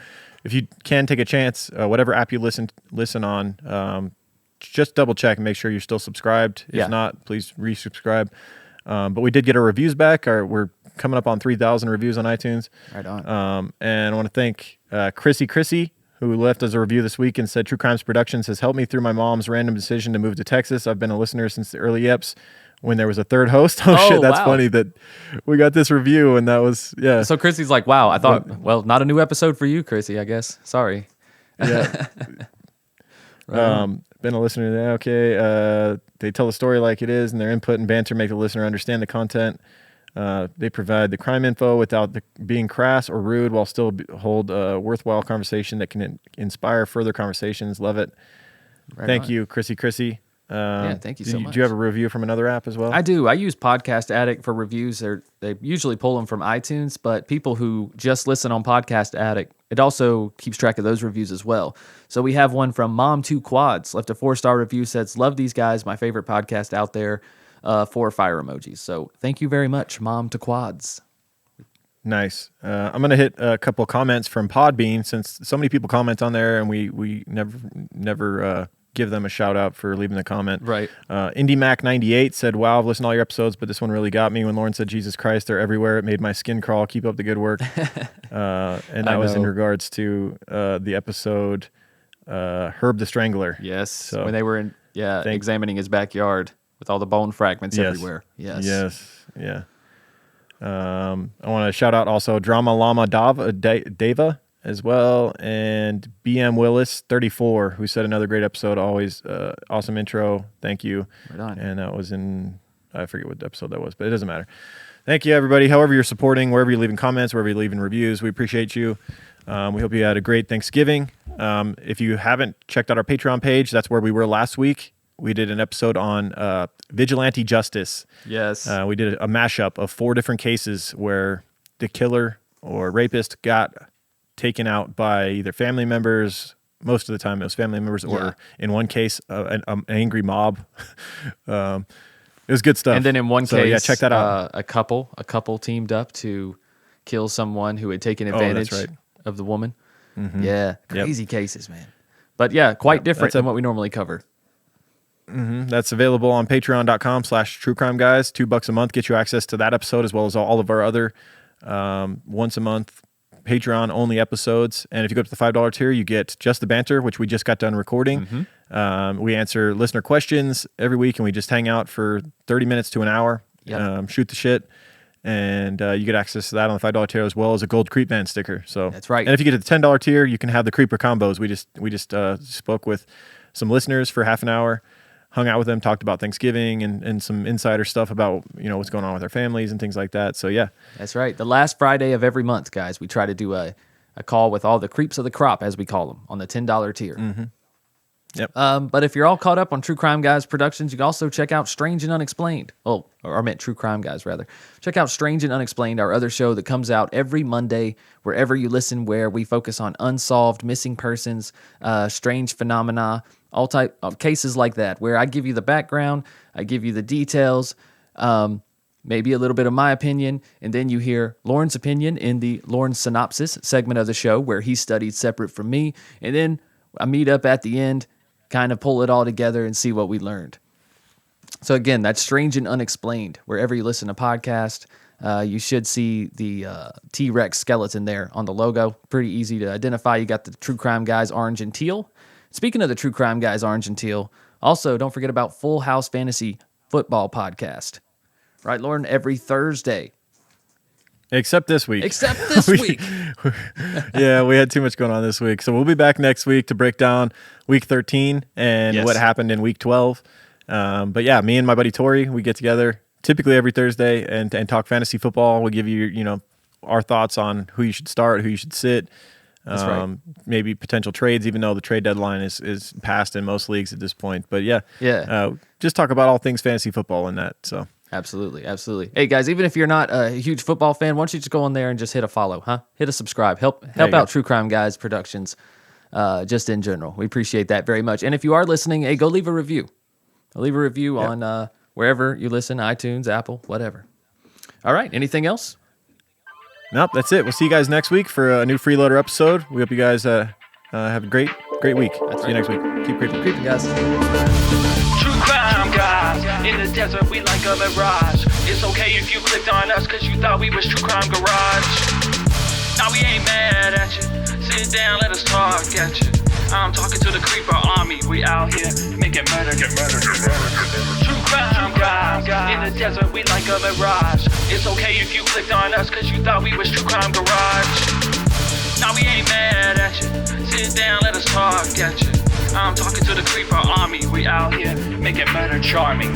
can take a chance, whatever app you listen on, just double check and make sure you're still subscribed. If not, please resubscribe. But we did get our reviews back. We're coming up on 3,000 reviews on iTunes. Right on. And I want to thank Chrissy, who left us a review this week and said, True Crimes Productions has helped me through my mom's random decision to move to Texas. I've been a listener since the early eps when there was a third host. Oh shit, that's funny that we got this review and that was, yeah. So Chrissy's like, wow, I thought, well, not a new episode for you, Chrissy, I guess. Sorry. Yeah. Been a listener there. Okay. They tell the story like it is, and their input and banter make the listener understand the content. They provide the crime info without being crass or rude, while still hold a worthwhile conversation that can inspire further conversations. Love it. Thank you, Chrissy. Yeah, thank you so much. Do you have a review from another app as well? I do. I use Podcast Addict for reviews. They usually pull them from iTunes, but people who just listen on Podcast Addict, it also keeps track of those reviews as well. So we have one from Mom2 Quads, left a 4-star review, says, love these guys, my favorite podcast out there, 4 fire emojis. So thank you very much, Mom2 Quads. Nice. I'm going to hit a couple comments from Podbean, since so many people comment on there and we never give them a shout out for leaving the comment. Right. IndyMac98 said, wow, I've listened to all your episodes, but this one really got me when Lauren said, Jesus Christ, they're everywhere. It made my skin crawl. Keep up the good work. And that was in regards to the episode Herb the Strangler. Yes. So, when they were examining his backyard with all the bone fragments everywhere. Yes. Yeah. I want to shout out also Drama Llama Deva as well, and BM Willis 34, who said another great episode. Always awesome intro. Thank you. Right on. And that was I forget what episode that was, but it doesn't matter. Thank you, everybody. However you're supporting, wherever you're leaving comments, wherever you're leaving reviews, we appreciate you. We hope you had a great Thanksgiving. If you haven't checked out our Patreon page, that's where we were last week. We did an episode on vigilante justice. Yes. We did a mashup of 4 different cases where the killer or rapist got taken out by either family members. Most of the time it was family members, or in one case, an angry mob. It was good stuff. And then in one case, check that out. A couple teamed up to kill someone who had taken advantage of the woman. Mm-hmm. Yeah, crazy cases, man. But yeah, quite different than what we normally cover. Mm-hmm. That's available on patreon.com/truecrimeguys. $2 a month gets you access to that episode, as well as all of our other once a month Patreon only episodes. And if you go up to the $5 tier, you get just the banter, which we just got done recording. Mm-hmm. We answer listener questions every week, and we just hang out for 30 minutes to an hour, shoot the shit. And you get access to that on the $5 tier, as well as a gold Creep Van sticker. So that's right. And if you get to the $10 tier, you can have the Creeper combos. We just spoke with some listeners for half an hour, hung out with them, talked about Thanksgiving and some insider stuff about, what's going on with their families and things like that. So yeah. That's right. The last Friday of every month, guys, we try to do a call with all the creeps of the crop, as we call them, on the $10 tier. Mm-hmm. Yep. But if you're all caught up on True Crime Guys Productions, you can also check out Strange and Unexplained. Oh, or I meant True Crime Guys, rather. Check out Strange and Unexplained, our other show that comes out every Monday, wherever you listen, where we focus on unsolved missing persons, strange phenomena, all type of cases like that, where I give you the background, I give you the details, maybe a little bit of my opinion, and then you hear Lauren's opinion in the Lauren Synopsis segment of the show, where he studied separate from me, and then I meet up at the end, kind of pull it all together and see what we learned. So again, that's Strange and Unexplained. Wherever you listen to podcasts, you should see the T-Rex skeleton there on the logo. Pretty easy to identify. You got the True Crime Guys orange and teal. Speaking of the True Crime Guys orange and teal, also don't forget about Full House Fantasy Football Podcast. Right, Lauren? Every Thursday. Except this week. Except this week. Yeah, we had too much going on this week. So we'll be back next week to break down week 13 and what happened in week 12. But yeah, me and my buddy Tori, we get together typically every Thursday and talk fantasy football. We give you, our thoughts on who you should start, who you should sit. That's right. Maybe potential trades, even though the trade deadline is passed in most leagues at this point. But just talk about all things fantasy football in that. So. Absolutely. Hey guys, even if you're not a huge football fan, why don't you just go on there and just hit a follow, huh? Hit a subscribe. Help out True Crime Guys Productions, just in general. We appreciate that very much. And if you are listening, hey, go leave a review. Leave a review on wherever you listen, iTunes, Apple, whatever. All right. Anything else? Nope. That's it. We'll see you guys next week for a new Freeloader episode. We hope you guys have a great week. See you next week. Keep creeping, guys. True Crime Guys, in the desert we like a mirage. It's okay if you clicked on us cause you thought we was True Crime Garage. Now we ain't mad at you, sit down, let us talk at you. I'm talking to the creeper army, we out here making murder. True Crime Guys, in the desert we like a mirage. It's okay if you clicked on us cause you thought we was True Crime Garage. Now we ain't mad at you, sit down, let us talk at you. I'm talking to the creeper army, we out here making murder charming.